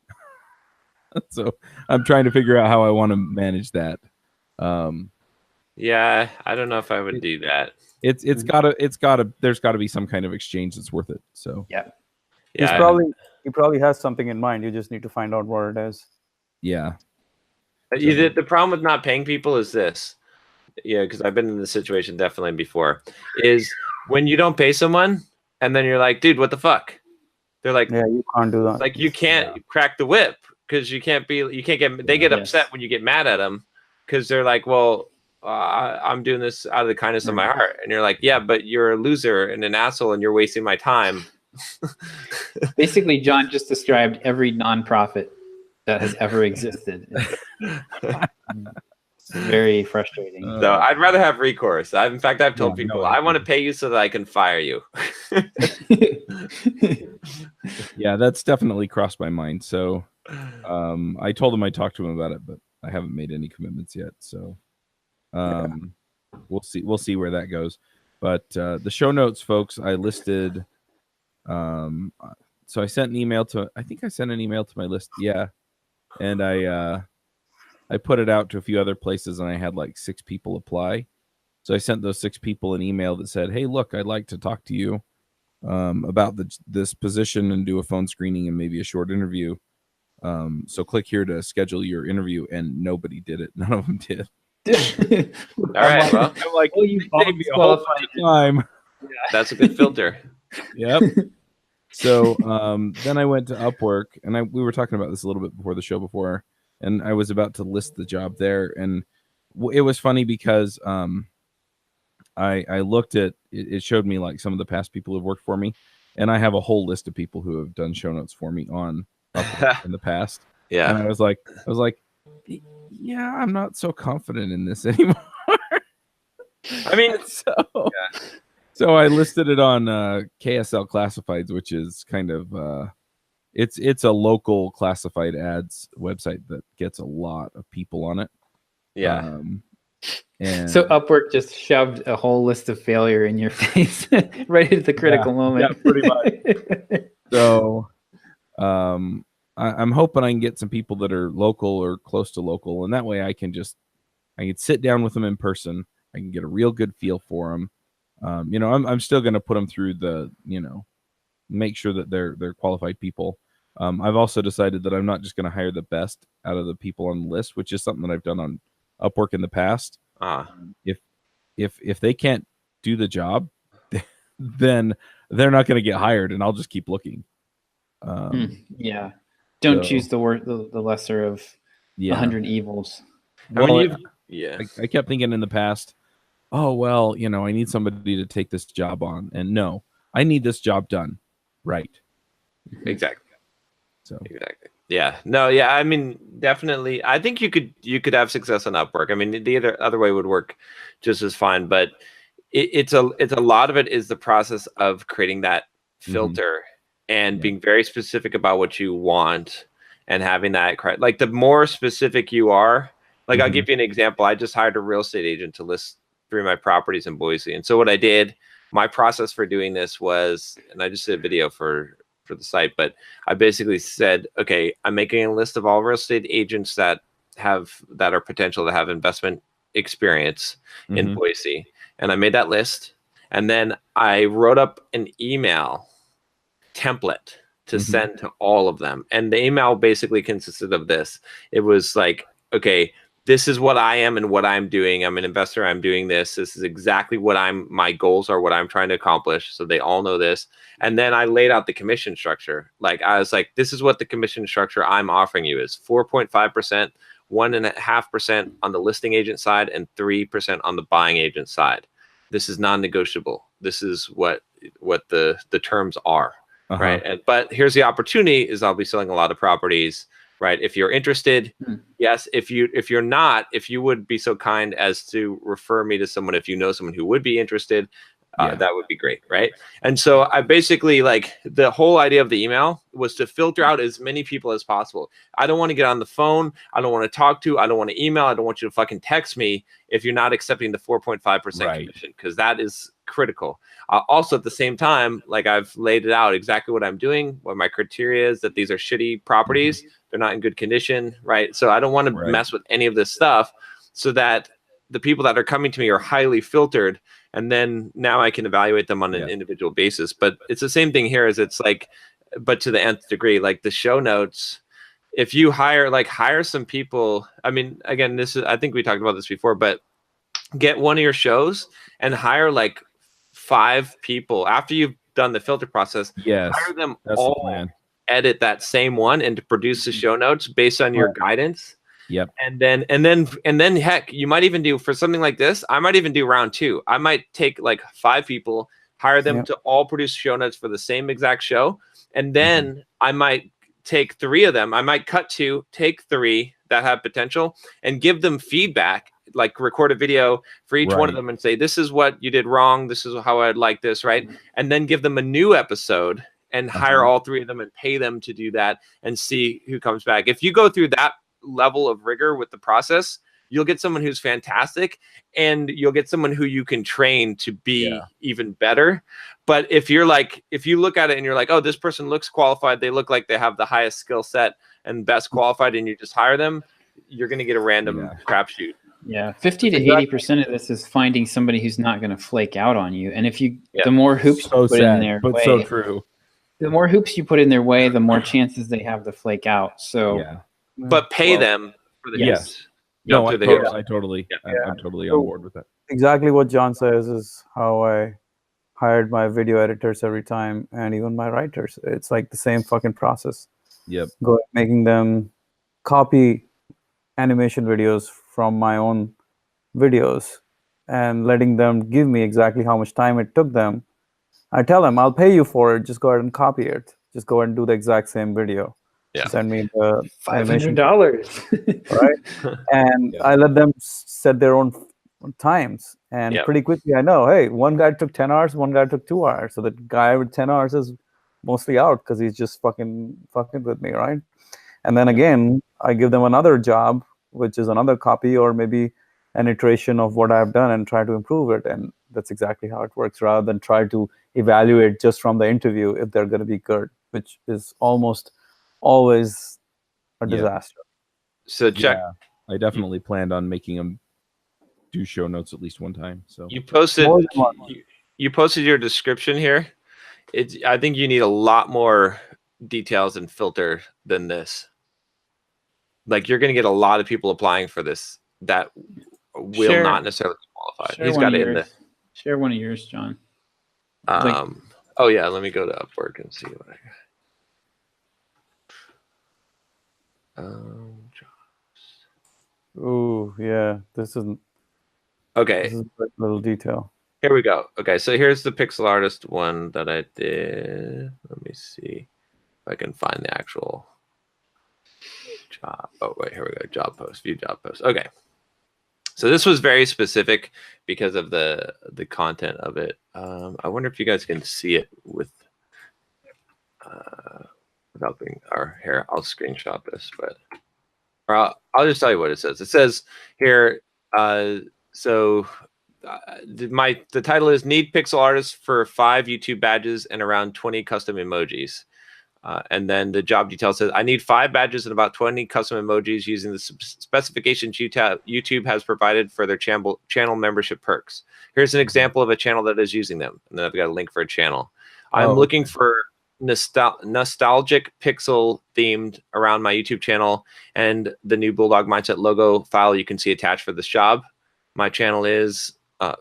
So I'm trying to figure out how I want to manage that. Yeah, I don't know if I would do that. There's gotta be some kind of exchange that's worth it. So yeah. He probably has something in mind. You just need to find out what it is. Yeah. The problem with not paying people is this. Yeah, because I've been in this situation definitely before. Is when you don't pay someone and then you're like, dude, what the fuck? They're like, yeah, you can't do that. Like you can't crack the whip because they get upset when you get mad at them because they're like, well, I'm doing this out of the kindness of my heart. And you're like, yeah, but you're a loser and an asshole and you're wasting my time. Basically, John just described every nonprofit that has ever existed. It's very frustrating. So I'd rather have recourse. I've told people I want to pay you so that I can fire you. Yeah, that's definitely crossed my mind. So I told him I talked to him about it, but I haven't made any commitments yet. So we'll see where that goes. But the show notes, folks, I listed. So I sent an email to my list. Yeah. And I put it out to a few other places and I had like 6 people apply. So I sent those 6 people an email that said, hey, look, I'd like to talk to you about this position and do a phone screening and maybe a short interview. So click here to schedule your interview. And nobody did it. None of them did. All right. Well, I'm like, you saved me a whole bunch of time. that's a good filter. Yep. So then I went to Upwork, and we were talking about this a little bit before the show before, and I was about to list the job there, and it was funny because I looked at it showed me like some of the past people who've worked for me, and I have a whole list of people who have done show notes for me on Upwork in the past. Yeah, and I was like, yeah, I'm not so confident in this anymore. I mean, So I listed it on KSL Classifieds, which is kind of it's a local classified ads website that gets a lot of people on it. Yeah. And so Upwork just shoved a whole list of failure in your face right at the critical moment. Yeah, pretty much. So I'm hoping I can get some people that are local or close to local, and that way I can sit down with them in person. I can get a real good feel for them. I'm still going to put them through the, make sure that they're qualified people. I've also decided that I'm not just going to hire the best out of the people on the list, which is something that I've done on Upwork in the past. If they can't do the job, then they're not going to get hired, and I'll just keep looking. Yeah. Don't choose the lesser of 100 evils. I kept thinking in the past, oh, well, I need somebody to take this job on. And no, I need this job done. Right. Exactly. So exactly. Yeah. No, yeah. I mean, definitely. I think you could have success on Upwork. I mean, the other way would work just as fine, but it's a lot of it is the process of creating that filter and being very specific about what you want and having that, like, the more specific you are, like, I'll give you an example. I just hired a real estate agent to list 3 of my properties in Boise. And so what I did, my process for doing this was, and I just did a video for the site, but I basically said, okay, I'm making a list of all real estate agents that are potential to have investment experience in Boise. And I made that list. And then I wrote up an email template to send to all of them. And the email basically consisted of this. It was like, okay, this is what I am and what I'm doing. I'm an investor. I'm doing this. This is exactly what my goals are, what I'm trying to accomplish. So they all know this. And then I laid out the commission structure. Like, I was like, this is what the commission structure I'm offering you is: 4.5%, 1.5% on the listing agent side, and 3% on the buying agent side. This is non-negotiable. This is what the terms are. Right. But here's the opportunity: is I'll be selling a lot of properties. Right. If you're interested, yes. If you're not, if you would be so kind as to refer me to someone, if you know someone who would be interested, that would be great. Right. And so I basically, like, the whole idea of the email was to filter out as many people as possible. I don't want to get on the phone. I don't want to talk to. I don't want to email. I don't want you to fucking text me if you're not accepting the 4.5% commission, because that is critical. Also, at the same time, like, I've laid it out exactly what I'm doing, what my criteria is, that these are shitty properties. They're not in good condition. Right. So I don't want to mess with any of this stuff, so that the people that are coming to me are highly filtered. And then now I can evaluate them on an individual basis. But it's the same thing here, as it's like, but to the nth degree, like the show notes. If you hire some people, I mean, again, I think we talked about this before, but get one of your shows and hire like 5 people after you've done the filter process. Hire them all, edit that same one, and to produce the show notes based on your guidance. And then heck, you might even do, for something like this, I might even do round 2. I might take like 5 people, hire them to all produce show notes for the same exact show. And then I might take 3 of them. I might cut 2, take 3 that have potential, and give them feedback, like record a video for each one of them and say, this is what you did wrong. This is how I'd like this. Right. And then give them a new episode and hire all 3 of them and pay them to do that and see who comes back. If you go through that level of rigor with the process, you'll get someone who's fantastic, and you'll get someone who you can train to be even better. But if you look at it and you're like, oh, this person looks qualified, they look like they have the highest skill set and best qualified, and you just hire them, you're going to get a random crapshoot. Yeah, 50 to 80% of this is finding somebody who's not going to flake out on you. And if the more hoops you put in their way, so true. The more hoops you put in their way, the more chances they have to flake out. So, but pay them for the hoops. No, I'm totally on board with that. Exactly what John says is how I hired my video editors every time, and even my writers. It's like the same fucking process. Making them copy animation videos from my own videos and letting them give me exactly how much time it took them. I tell them, I'll pay you for it. Just go ahead and copy it. Just go ahead and do the exact same video. Send me the $500. Right? And I let them set their own times. And pretty quickly I know, hey, one guy took 10 hours, one guy took 2 hours. So the guy with 10 hours is mostly out because he's just fucking with me, right? And then again, I give them another job, which is another copy or maybe an iteration of what I've done, and try to improve it. And that's exactly how it works, rather than try to evaluate just from the interview if they're going to be good, which is almost always a Yeah. disaster. So check. Yeah, I definitely planned on making them do show notes at least one time. So You posted. More than one. You posted your description here. I think you need a lot more details and filter than this. Like you're going to get a lot of people applying for this that will Share- not necessarily be qualified. Share He's one got of it in yours. Share one of yours, John. the. Oh yeah, let me go to Upwork and see what I got. Ooh, yeah. This is Okay, a little detail. here we go. Okay, so here's the pixel artist one that I did. Let me see if I can find the actual job. Oh wait, here we go. Job post, view job post. Okay. So this was very specific because of the content of it. I wonder if you guys can see it with without being our here. I'll screenshot this, but or I'll just tell you what it says. It says here. The title is "Need Pixel Artists for 5 YouTube badges and around 20 custom emojis." And then the job detail says, I need 5 badges and about 20 custom emojis using the specifications YouTube has provided for their channel membership perks. Here's an example of a channel that is using them. And then I've got a link for a channel. I'm looking for nostalgic pixel themed around my YouTube channel and the new Bulldog Mindset logo file you can see attached for this job. My channel is...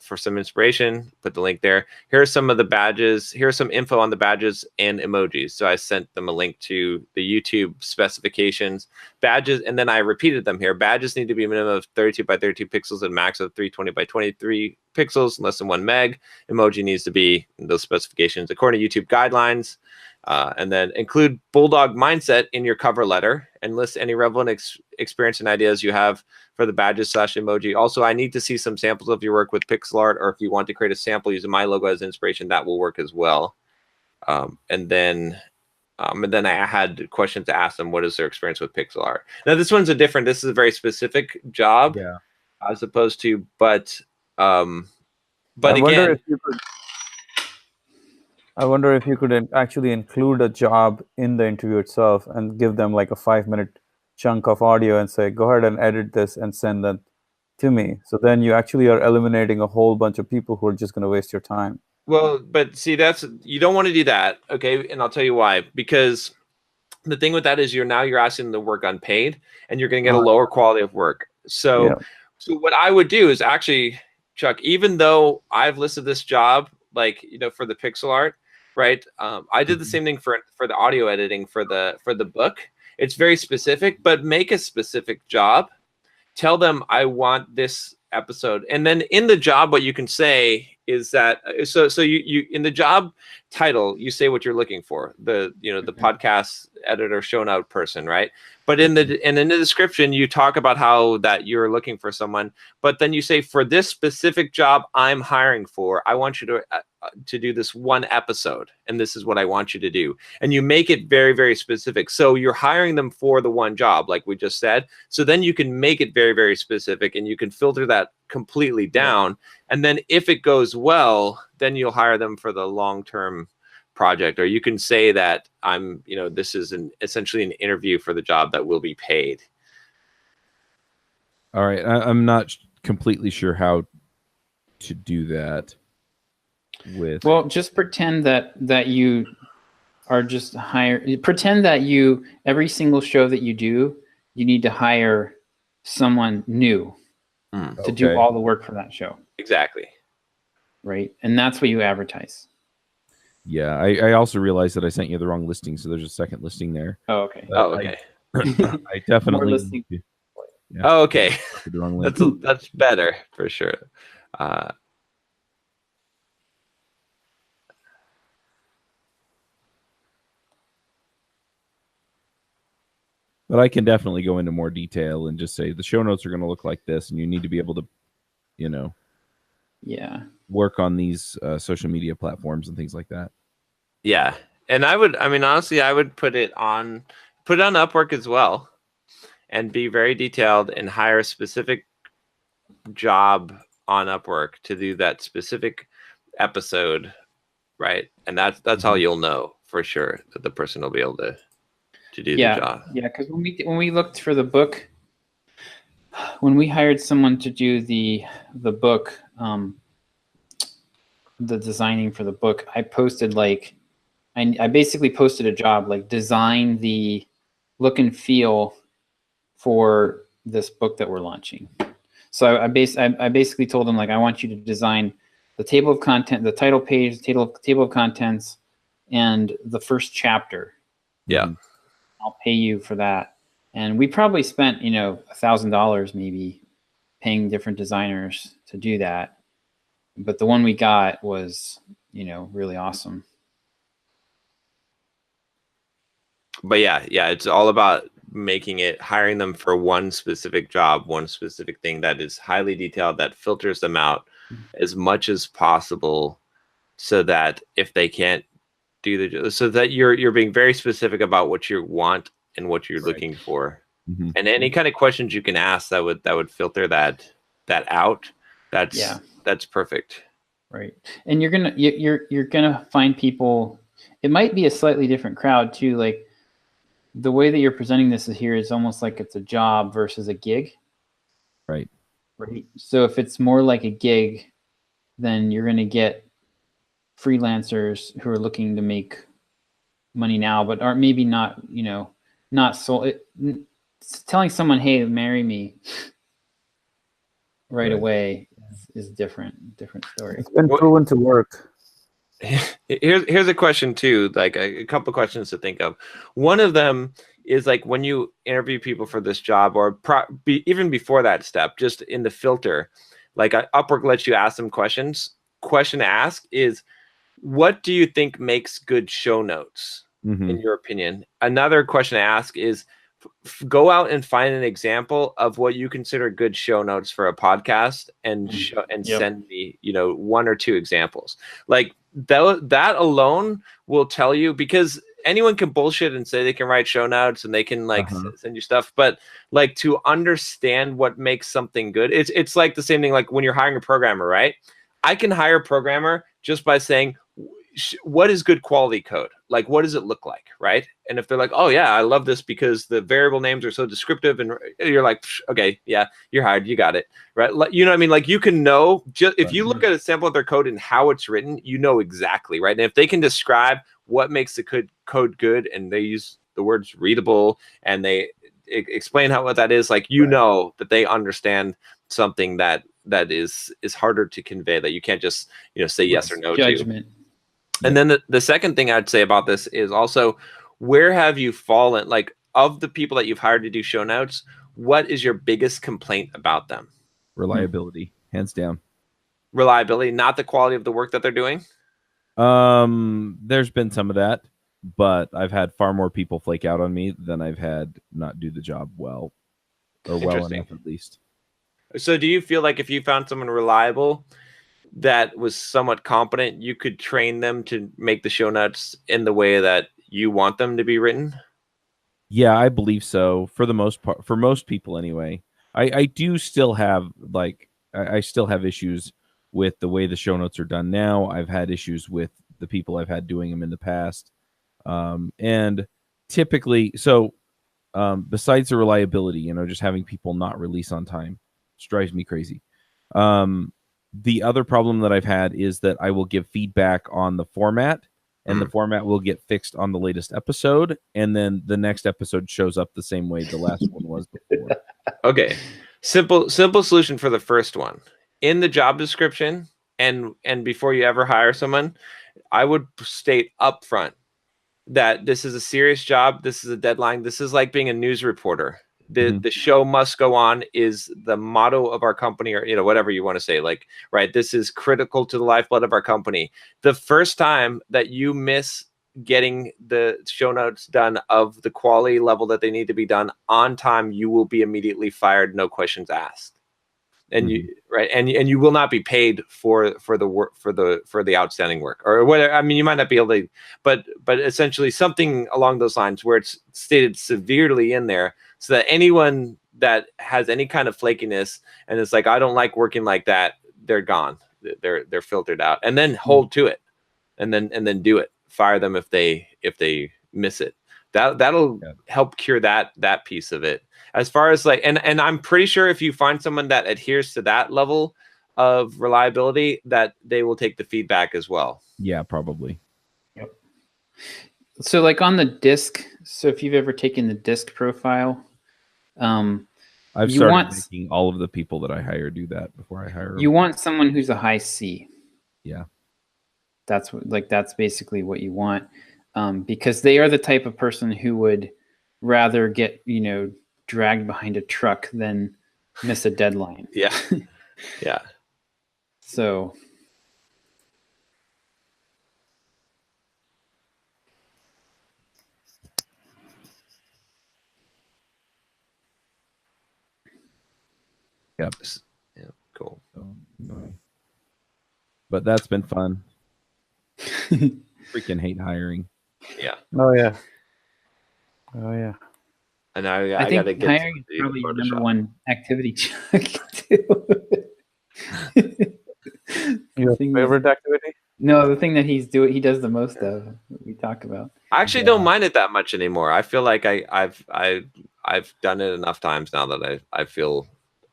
for some inspiration, put the link there. Here are some of the badges. Here's some info on the badges and emojis. So I sent them a link to the YouTube specifications, badges, and then I repeated them here. Badges need to be a minimum of 32 by 32 pixels and max of 320 by 23 pixels, less than 1 meg. Emoji needs to be in those specifications according to YouTube guidelines. And then include Bulldog Mindset in your cover letter and list any relevant experience and ideas you have for the badges / emoji. Also, I need to see some samples of your work with pixel art, or if you want to create a sample using my logo as inspiration, that will work as well. And then I had questions to ask them. What is their experience with pixel art? Now, this one's this is a very specific job, as opposed to, but again, I wonder if you could actually include a job in the interview itself and give them like a 5-minute chunk of audio and say, go ahead and edit this and send that to me. So then you actually are eliminating a whole bunch of people who are just going to waste your time. Well, but see, you don't want to do that. Okay. And I'll tell you why, because the thing with that is you're asking them to work unpaid and you're going to get a lower quality of work. So what I would do is actually, Chuck, even though I've listed this job, like, for the pixel art, right? I did the same thing for the audio editing for the book. It's very specific, but make a specific job. Tell them I want this episode, and then in the job, what you can say is that so you in the job title you say what you're looking for, the podcast editor show note person, right? But in the description you talk about how that you're looking for someone, but then you say, for this specific job I'm hiring for, I want you to do this one episode, and this is what I want you to do, and you make it very, very specific. So you're hiring them for the one job, like we just said. So then you can make it very, very specific, and you can filter that completely down. And then if it goes well, then you'll hire them for the long-term project, or you can say that this is essentially an interview for the job that will be paid. All right, I'm not completely sure how to do that. Well, just pretend that you are just pretend that every single show that you do, you need to hire someone new to do all the work for that show. Exactly. Right. And that's what you advertise. Yeah. I also realized that I sent you the wrong listing. So there's a second listing there. Oh, okay. I definitely. Yeah, oh, okay. The wrong link. That's better for sure. But I can definitely go into more detail and just say the show notes are going to look like this, and you need to be able to, work on these social media platforms and things like that. Yeah, and honestly, I would put it on Upwork as well, and be very detailed and hire a specific job on Upwork to do that specific episode, right? And that's how you'll know for sure that the person will be able to to do the Yeah, job. yeah. Because when we looked for the book, when we hired someone to do the book, the designing for the book, I posted I basically posted a job like design the look and feel for this book that we're launching. So I basically told them, like, I want you to design the table of content, the title page, the table of contents, and the first chapter. Yeah. I'll pay you for that. And we probably spent, $1,000 maybe paying different designers to do that. But the one we got was, really awesome. But yeah, it's all about hiring them for one specific job, one specific thing that is highly detailed, that filters them out as much as possible, so that if they can't do the job, so that you're being very specific about what you want and what you're looking for. Mhm. And any kind of questions you can ask that would filter that out. That's perfect. Right. And you're gonna find people. It might be a slightly different crowd too. Like, the way that you're presenting this here is almost like it's a job versus a gig. Right. Right. So if it's more like a gig, then you're going to get freelancers who are looking to make money now, but are maybe not, not so. Telling someone, "Hey, marry me," right away is different story. It's been proven to work. Here's a question too, like a couple of questions to think of. One of them is, like, when you interview people for this job, or even before that step, just in the filter, like Upwork lets you ask them questions. Question to ask is, what do you think makes good show notes, in your opinion? Another question to ask is, go out and find an example of what you consider good show notes for a podcast, and send me, one or two examples. Like that alone will tell you, because anyone can bullshit and say they can write show notes and they can send you stuff, but like, to understand what makes something good, it's like the same thing, like when you're hiring a programmer, right? I can hire a programmer just by saying, what is good quality code? Like, what does it look like, right? And if they're like, oh yeah, I love this because the variable names are so descriptive, and you're like, okay, yeah, you're hired, you got it, right? You know what I mean? Like, you can know, just if you look at a sample of their code and how it's written, you know exactly, right? And if they can describe what makes the code good, and they use the words readable, and they explain what that is, like, know that they understand something that is harder to convey, that you can't just say yes or no Judgment. to. And then the second thing I'd say about this is also, where have you fallen? Like, of the people that you've hired to do show notes, what is your biggest complaint about them? Reliability, hands down. Reliability, not the quality of the work that they're doing? There's been some of that, but I've had far more people flake out on me than I've had not do the job well, or well enough at least. So do you feel like if you found someone reliable that was somewhat competent, you could train them to make the show notes in the way that you want them to be written? Yeah, I believe so. For the most part, for most people anyway. I do still have, like, I still have issues with the way the show notes are done now. I've had issues with the people I've had doing them in the past. And typically, besides the reliability, just having people not release on time, which drives me crazy. The other problem that I've had is that I will give feedback on the format, and the format will get fixed on the latest episode, and then the next episode shows up the same way the last one was before. Okay. Simple solution for the first one. In the job description, and before you ever hire someone, I would state upfront that this is a serious job. This is a deadline. This is like being a news reporter. The show must go on is the motto of our company, or whatever you want to say. Like, right, this is critical to the lifeblood of our company. The first time that you miss getting the show notes done of the quality level that they need to be done on time, you will be immediately fired, no questions asked. And you will not be paid for the work, for the outstanding work, or whatever. I mean, you might not be able to, but essentially something along those lines, where it's stated severely in there, so that anyone that has any kind of flakiness and it's like, I don't like working like that, they're gone. They're filtered out, and then hold to it, and then do it. Fire them if they miss it. That'll Yeah. help cure that piece of it. As far as like, and I'm pretty sure if you find someone that adheres to that level of reliability, that they will take the feedback as well. Yeah, probably. Yep. So like on the disk, so if you've ever taken the disk profile, I've you started want making all of the people that I hire do that before I hire them. you want someone who's a high C. Yeah. That's that's basically what you want, because they are the type of person who would rather get dragged behind a truck than miss a deadline. Yeah. Yeah. So Yep. Yeah. Cool. So, but that's been fun. Freaking hate hiring. Yeah. Oh yeah. Oh yeah. And I gotta think get hiring is to probably your Photoshop. number one activity check too. Your thing favorite activity? No, the thing that he does the most of, that we talk about. I actually don't mind it that much anymore. I feel like I've done it enough times now that I feel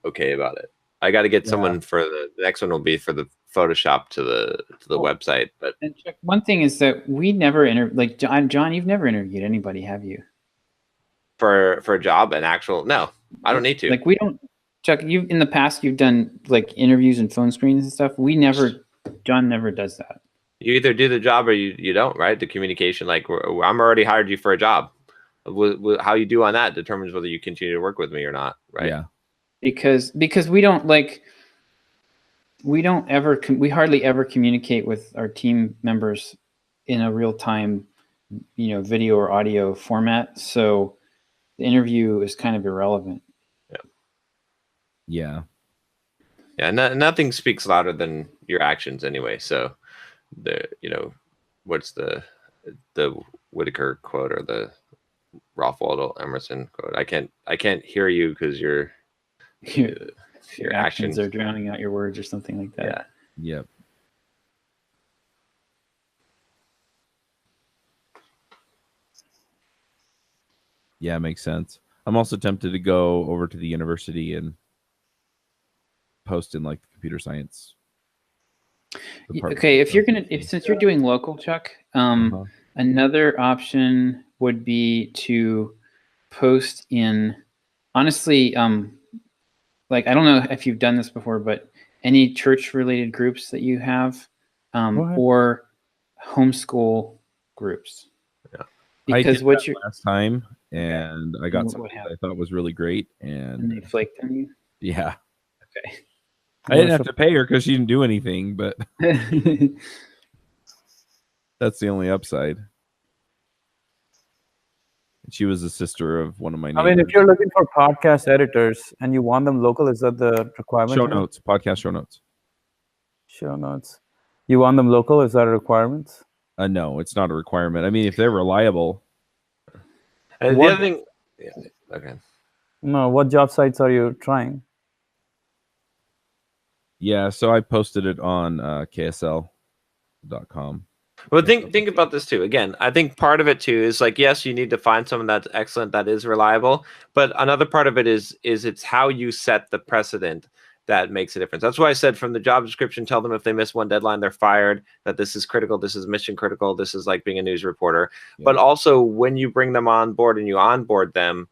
okay about it. I got to get someone for the next one will be for the Photoshop to the website. But And Chuck, one thing is that we never like John, you've never interviewed anybody, have you? for a job, an actual no, I don't need to. Like we don't. Chuck, you in the past you've done like interviews and phone screens and stuff. John never does that. You either do the job or you don't, right? The communication, like I'm already hired you for a job. How you do on that determines whether you continue to work with me or not, right? Yeah. Because we hardly ever communicate with our team members in a real time, video or audio format. So the interview is kind of irrelevant. Yeah. Yeah. Nothing speaks louder than your actions anyway. So what's the Whitaker quote or the Ralph Waldo Emerson quote? I can't hear you because your actions are drowning out your words or something like that. Yeah. Yep. Yeah, makes sense. I'm also tempted to go over to the university and post in like the computer science department. Okay, since you're doing local, Chuck, another option would be to post in, honestly, like I don't know if you've done this before, but any church-related groups that you have, or homeschool groups. Yeah, because I did that last time, and I got something that I thought was really great, and they flaked on you. Yeah. Okay. I didn't have to pay her because she didn't do anything, but that's the only upside. She was the sister of one of my neighbors. I mean, if you're looking for podcast editors and you want them local, is that the requirement? Show notes, podcast show notes. Show notes. You want them local? Is that a requirement? No, it's not a requirement. I mean, if they're reliable. And the other thing, yeah, okay. No, what job sites are you trying? Yeah, so I posted it on ksl.com. Well, think about this too. Again, I think part of it too is like, yes, you need to find someone that's excellent, that is reliable. But another part of it is it's how you set the precedent that makes a difference. That's why I said from the job description, tell them if they miss one deadline, they're fired, that this is critical, this is mission critical, this is like being a news reporter. Yeah. But also when you bring them on board and you onboard them,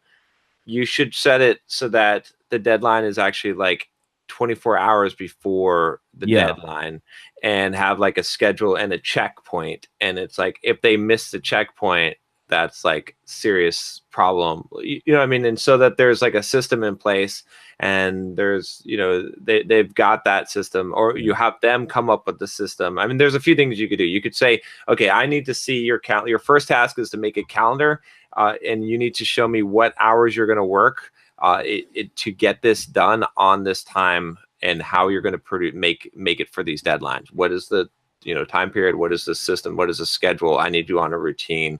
you should set it so that the deadline is actually like 24 hours before the deadline, and have like a schedule and a checkpoint. And it's like, if they miss the checkpoint, that's like serious problem, you know what I mean? And so that there's like a system in place, and there's, they've got that system, or you have them come up with the system. I mean, there's a few things you could do. You could say, okay, I need to see your calendar. Your first task is to make a calendar, and you need to show me what hours you're going to work to get this done on this time, and how you're going to make it for these deadlines. What is the time period? What is the system? What is the schedule? I need you on a routine.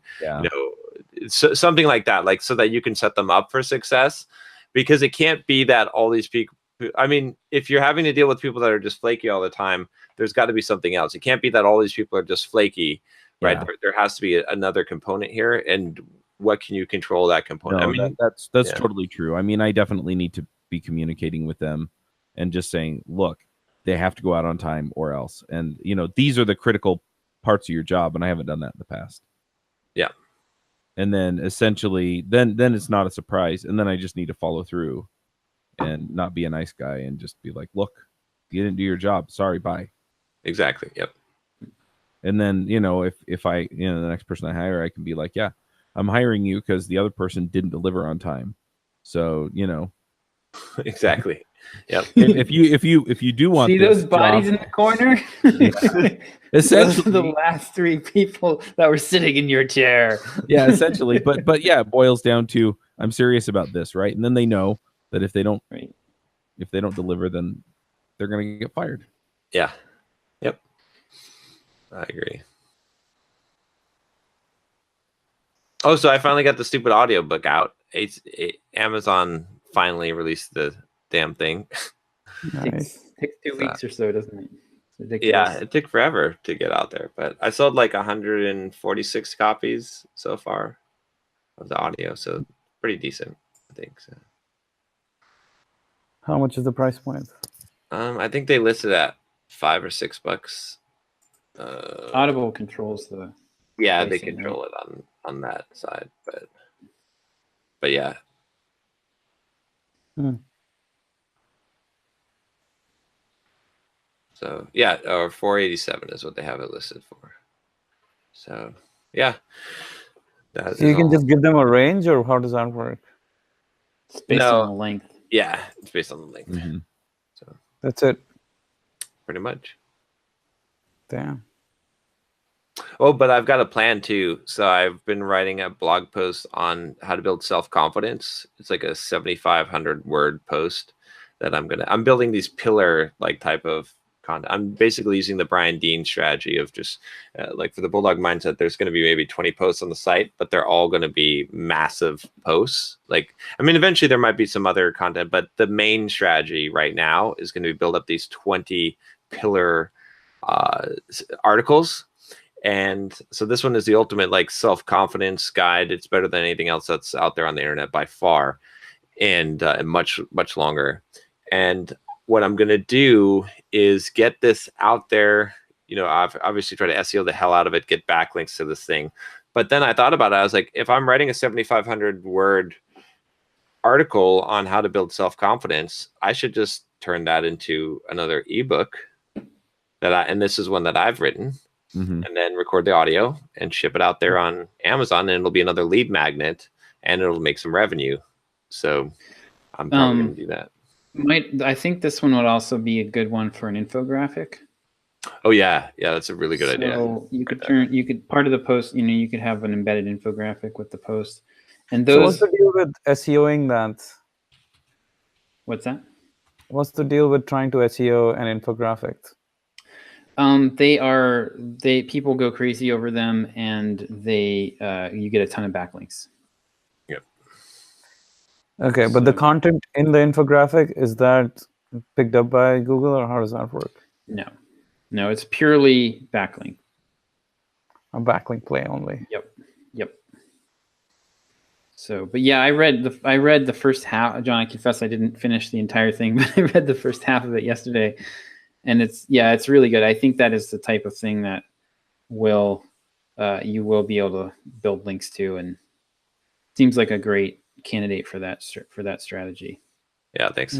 Something like that, like so that you can set them up for success. Because it can't be that all these people, I mean, if you're having to deal with people that are just flaky all the time, there's got to be something else. It can't be that all these people are just flaky, right? There has to be another component here. And what can you control that component? No, I mean, that's yeah. totally true. I mean, I definitely need to be communicating with them and just saying, look, they have to go out on time or else. And, these are the critical parts of your job. And I haven't done that in the past. Yeah. And then essentially, then it's not a surprise. And then I just need to follow through and not be a nice guy and just be like, look, you didn't do your job. Sorry, bye. Exactly. Yep. And then, if I, the next person I hire, I can be like, yeah, I'm hiring you because the other person didn't deliver on time. So, Exactly. Yep. if you do want see this those bodies job, in the corner? essentially, Those are the last 3 people that were sitting in your chair. yeah, essentially. But yeah, it boils down to I'm serious about this, right? And then they know that if they don't deliver, then they're going to get fired. Yeah. Yep. I agree. Oh, so I finally got the stupid audiobook out. Amazon finally released the damn thing. Nice. Takes 2 weeks or so, doesn't it? It's ridiculous. Yeah, it took forever to get out there, but I sold like 146 copies so far of the audio, so pretty decent, I think. So. How much is the price point? I think they listed at $5 or $6. Audible controls the. Yeah, they pricing, control it on that side, but yeah. So yeah, or 487 is what they have it listed for. So yeah, So you can just give them a range, or how does that work? It's based on the length. Yeah, it's based on the length. Mm-hmm. So That's it. pretty much. Damn. Oh, but I've got a plan too. So I've been writing a blog post on how to build self-confidence. It's like a 7,500 word post that I'm building these pillar like type of content. I'm basically using the Brian Dean strategy of just like for the Bulldog Mindset, there's going to be maybe 20 posts on the site, but they're all going to be massive posts. Like, I mean, eventually there might be some other content, but the main strategy right now is going to be build up these 20 pillar articles. And so this one is the ultimate like self-confidence guide. It's better than anything else that's out there on the internet by far, and much longer. And what I'm going to do is get this out there. I've obviously tried to SEO the hell out of it, get backlinks to this thing. But then I thought about it. I was like, if I'm writing a 7,500 word article on how to build self-confidence, I should just turn that into another ebook and this is one that I've written. Mm-hmm. And then record the audio and ship it out there on Amazon, and it'll be another lead magnet, and it'll make some revenue. So I'm probably going to do that. I think this one would also be a good one for an infographic. Oh yeah, that's a really good idea. So you could part of the post, you could have an embedded infographic with the post, and those. So what's the deal with SEOing that? What's that? What's the deal with trying to SEO an infographic? People go crazy over them, and you get a ton of backlinks. Yep. Okay, but the content in the infographic, is that picked up by Google, or how does that work? No, it's purely backlink. A backlink play only. Yep. So, but yeah, I read the first half. John, I confess I didn't finish the entire thing, but I read the first half of it yesterday. And it's really good. I think that is the type of thing that you will be able to build links to, and seems like a great candidate for that strategy. Yeah, thanks.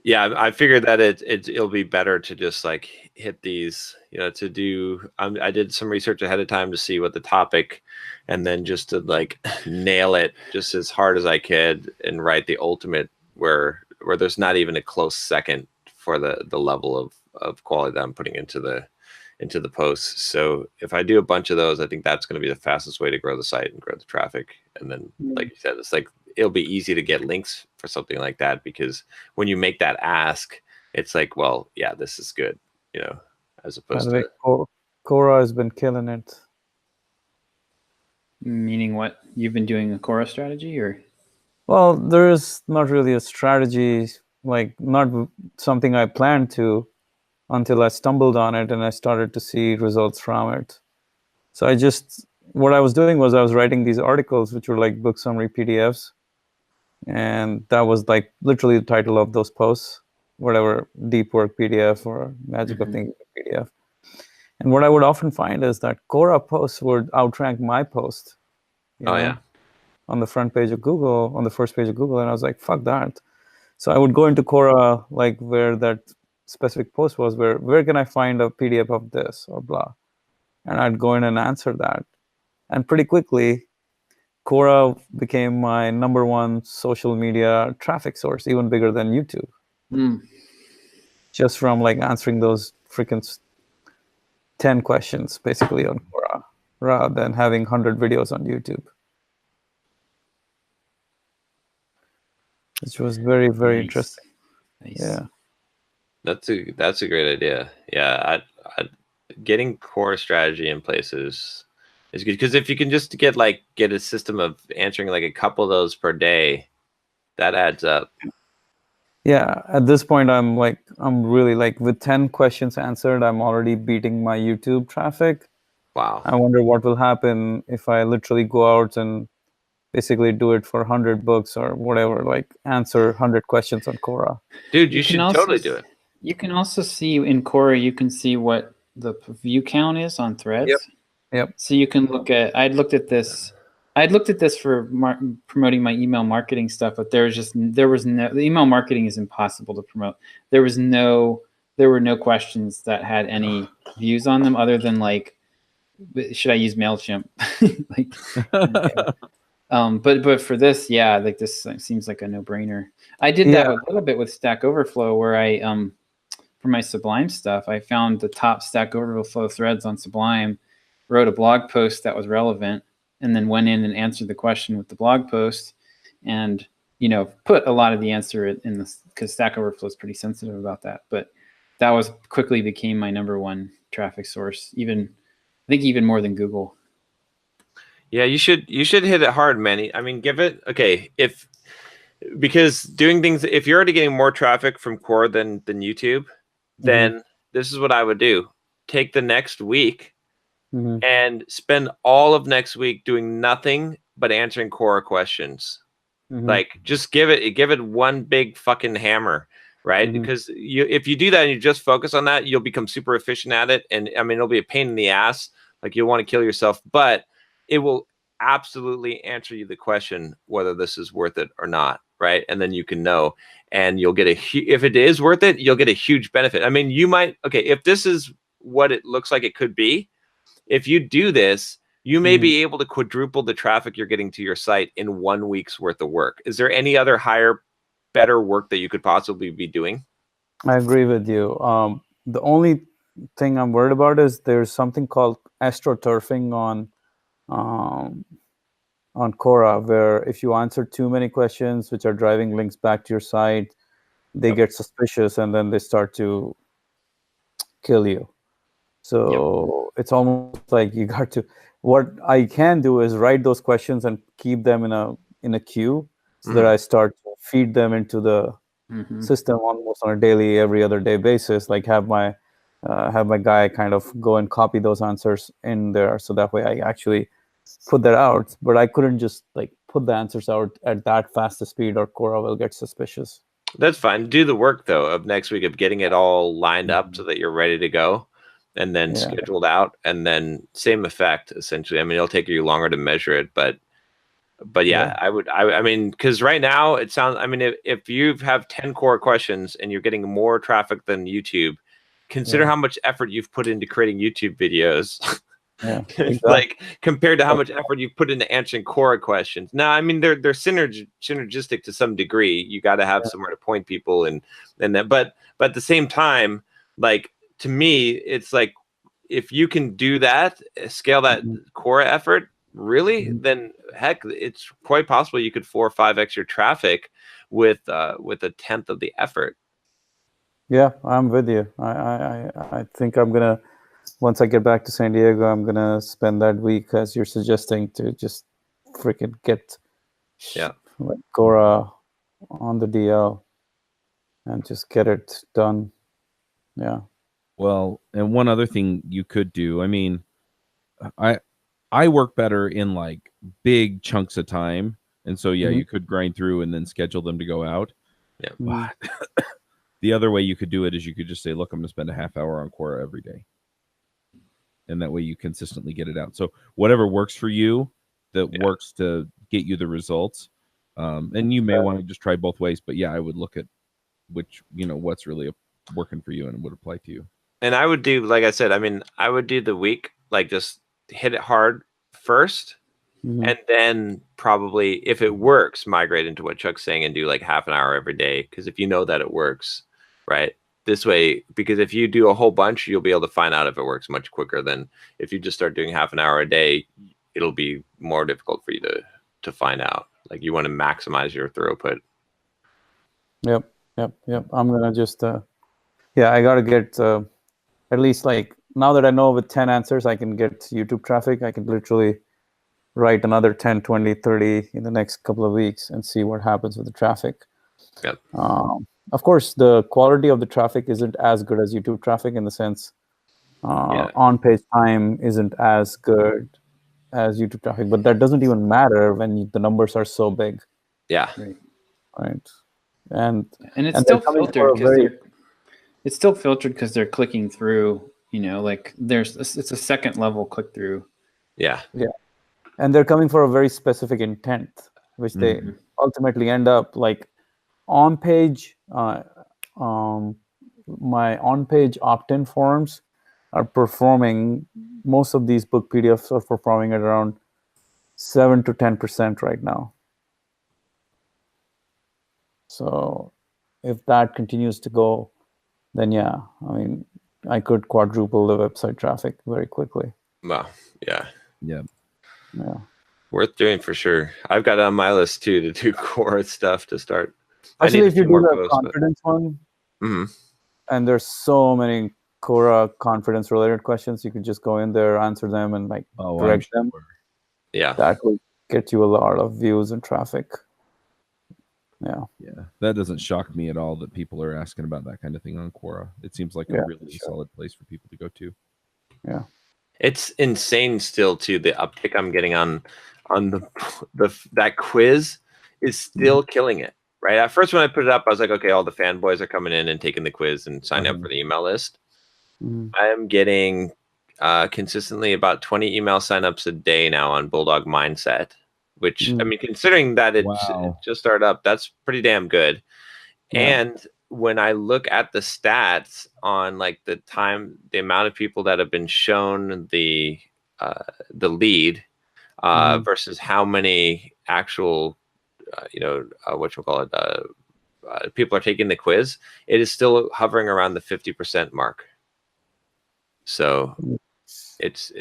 Yeah, I figured that it'll be better to just like hit these, to do. I did some research ahead of time to see what the topic, and then just to like nail it just as hard as I could and write the ultimate where there's not even a close second for the level of quality that I'm putting into the posts. So if I do a bunch of those, I think that's going to be the fastest way to grow the site and grow the traffic. And then, like you said, it's like it'll be easy to get links for something like that, because when you make that ask, it's like, well, yeah, this is good, as opposed to Quora has been killing it. Meaning what? You've been doing a Quora strategy, or? Well, there's not really a strategy, like not something I planned to, until I stumbled on it and I started to see results from it. So I just what I was doing was I was writing these articles, which were like book summary PDFs, and that was like literally the title of those posts, whatever deep work PDF or magic of thinking PDF. And what I would often find is that Quora posts would outrank my post. Yeah. On the front page of Google, on the first page of Google, and I was like, fuck that. So I would go into Quora, like where that specific post was, where can I find a PDF of this or blah, and I'd go in and answer that, and pretty quickly, Quora became my number one social media traffic source, even bigger than YouTube. Just from like answering those freaking 10 questions basically on Quora, rather than having 100 videos on YouTube. Which was very, very interesting. Nice. Yeah. That's a great idea. Yeah, getting core strategy in places is good, because if you can just get a system of answering like a couple of those per day, that adds up. Yeah, at this point, I'm really like with 10 questions answered, I'm already beating my YouTube traffic. Wow. I wonder what will happen if I literally go out and basically do it for 100 books or whatever, like answer 100 questions on Quora. Dude, you should totally do it. You can also see in Quora, you can see what the view count is on threads. Yep. So you can look at, I'd looked at this for promoting my email marketing stuff, but the email marketing is impossible to promote. There were no questions that had any views on them other than like, should I use MailChimp? But for this, yeah, like this seems like a no-brainer. I did that a little bit with Stack Overflow, where I for my Sublime stuff, I found the top Stack Overflow threads on Sublime, wrote a blog post that was relevant, and then went in and answered the question with the blog post, and put a lot of the answer in this, because Stack Overflow is pretty sensitive about that. But that quickly became my number one traffic source, I think even more than Google. Yeah, you should hit it hard, Manny. I mean, because doing things, if you're already getting more traffic from Quora than YouTube, then this is what I would do. Take the next week and spend all of next week doing nothing but answering Quora questions. Like, just give it one big fucking hammer, right? Because if you do that and you just focus on that, you'll become super efficient at it. And I mean, it'll be a pain in the ass. Like, you'll want to kill yourself, but it will absolutely answer you the question whether this is worth it or not, right? And then you can know, and you'll get if it is worth it, you'll get a huge benefit. I mean, if this is what it looks like it could be, if you do this, you may be able to quadruple the traffic you're getting to your site in 1 week's worth of work. Is there any other better work that you could possibly be doing? I agree with you. The only thing I'm worried about is there's something called astroturfing on Quora, where if you answer too many questions which are driving links back to your site, they get suspicious and then they start to kill you. So it's almost like you got to. What I can do is write those questions and keep them in a queue, so that I start to feed them into the system almost on a daily, every other day basis. Like have my guy kind of go and copy those answers in there, so that way I actually put that out. But I couldn't just like put the answers out at that fast a speed, or Quora will get suspicious. That's fine. Do the work though of next week of getting it all lined up so that you're ready to go, and then scheduled out, and then same effect essentially. I mean, it'll take you longer to measure it, but yeah, I mean, because right now it sounds, I mean, if you have 10 core questions and you're getting more traffic than YouTube, consider how much effort you've put into creating YouTube videos. Exactly. Like compared to how much effort you put into answering Quora questions. Now, I mean, they're synergistic to some degree. You got to have somewhere to point people, and that, but at the same time, like, to me, it's like, if you can do that, scale that Quora effort, really, then heck, it's quite possible you could 4 or 5x your traffic with a tenth of the effort. Yeah, I'm with you. I think I'm gonna, once I get back to San Diego, I'm gonna spend that week, as you're suggesting, to just freaking get like Quora on the DL and just get it done. Yeah. Well, and one other thing you could do, I mean, I work better in like big chunks of time. And so, yeah, Mhm. you could grind through and then schedule them to go out. Yeah. Mhm. But the other way you could do it is you could just say, look, I'm going to spend a half hour on Quora every day. And that way you consistently get it out. So whatever works for you that works to get you the results. And you may want to just try both ways. But yeah, I would look at which, what's really working for you and would apply to you. And I would do, like I said, I mean, I would do the week, like just hit it hard first. Mhm. And then probably, if it works, migrate into what Chuck's saying and do like half an hour every day. Because if you know that it works, right? This way, because if you do a whole bunch, you'll be able to find out if it works much quicker than if you just start doing half an hour a day. It'll be more difficult for you to find out. Like you want to maximize your throughput. Yep. I'm gonna just I gotta get at least like now that I know with 10 answers I can get YouTube traffic. I can literally write another 10, 20, 30 in the next couple of weeks and see what happens with the traffic. Yep. Of course, the quality of the traffic isn't as good as YouTube traffic in the sense on-page time isn't as good as YouTube traffic, but that doesn't even matter when the numbers are so big, Yeah. right? And it's and still they're coming filtered for a because very it's still filtered because they're clicking through. Like it's a second level click through. Yeah. and they're coming for a very specific intent, which they ultimately end up like on page. My on-page opt-in forms are performing. Most of these book PDFs are performing at around 7 to 10% right now. So if that continues to go, then yeah, I mean, I could quadruple the website traffic very quickly. Wow. Yeah. Yeah. Worth doing for sure. I've got it on my list too to do core stuff to start. Especially if you do the posts, confidence one, Mhm. and there's so many Quora confidence related questions, you could just go in there, answer them, and like direct them. Yeah. That will get you a lot of views and traffic. Yeah. That doesn't shock me at all that people are asking about that kind of thing on Quora. It seems like a really solid place for people to go to. Yeah. It's insane still too. The uptick I'm getting on that quiz is still killing it. Right. At first when I put it up, I was like, okay, all the fanboys are coming in and taking the quiz and signing up for the email list. I am getting consistently about 20 email signups a day now on Bulldog Mindset, which I mean, considering that it just started up, that's pretty damn good. And when I look at the stats on like the amount of people that have been shown the lead versus how many actual people are taking the quiz, it is still hovering around the 50% mark. So it's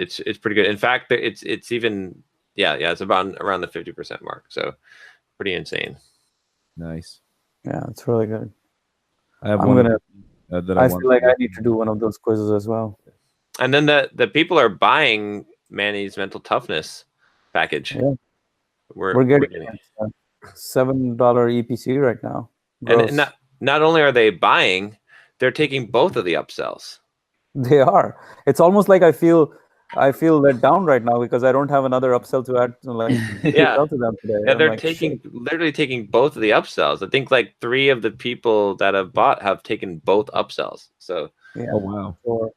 pretty good. In fact, it's even it's about around the 50% mark. So pretty insane. Nice. Yeah, it's really good. I have I feel like I need to do one of those quizzes as well. And then the people are buying Manny's mental toughness package. Yeah. We're getting $7 EPC right now. Gross. And not only are they buying, they're taking both of the upsells. They are. It's almost like I feel let down right now because I don't have another upsell to add to them today. Yeah, they're literally taking both of the upsells. I think like 3 of the people that have bought have taken both upsells. So oh wow.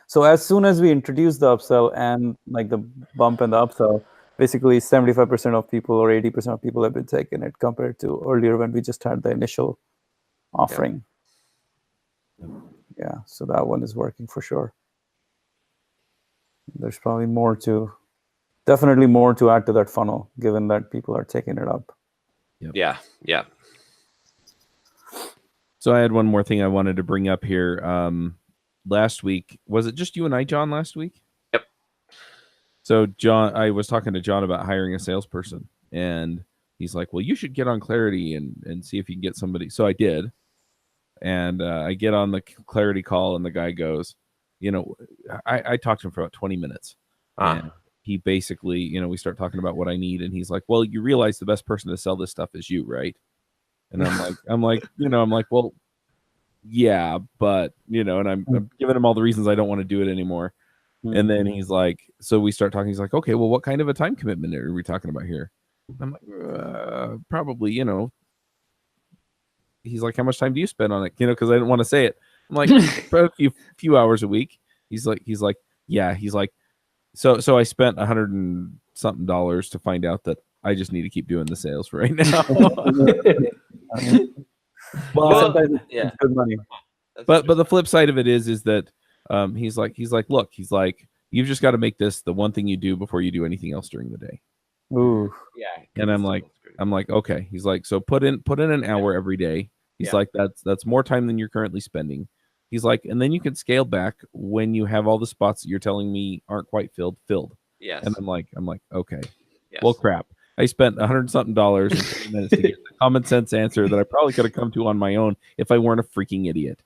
So as soon as we introduce the upsell and like the bump and the upsell, basically 75% of people or 80% of people have been taking it compared to earlier when we just had the initial offering. Yeah, so that one is working for sure. There's probably definitely more to add to that funnel, given that people are taking it up. Yeah. So I had one more thing I wanted to bring up here. Last week, was it just you and I, John, last week? Yep. So John, I was talking to John about hiring a salesperson, and he's like, well, you should get on Clarity and see if you can get somebody. So I did. And I get on the Clarity call, and the guy goes, I talked to him for about 20 minutes. And he basically, we start talking about what I need. And he's like, well, you realize the best person to sell this stuff is you, right? And I'm like, well, yeah, but, and I'm giving him all the reasons I don't want to do it anymore. And then he's like, so we start talking. He's like, okay, well, what kind of a time commitment are we talking about here? I'm like, probably, he's like, how much time do you spend on it? Because I didn't want to say it. I'm like, probably a few hours a week. He's like, yeah. He's like, so I spent $100 and something to find out that I just need to keep doing the sales for right now. Well, sometimes yeah. it's good money. But the flip side of it is that he's like, look, he's like, you've just got to make this the one thing you do before you do anything else during the day. Ooh. Yeah. And I'm like, okay. He's like, so put in an hour every day. He's like, that's more time than you're currently spending. He's like, and then you can scale back when you have all the spots that you're telling me aren't quite filled. Yes. And I'm like, okay. Yes. Well, crap. I spent $100 something and 20 minutes to get the common sense answer that I probably could have come to on my own if I weren't a freaking idiot.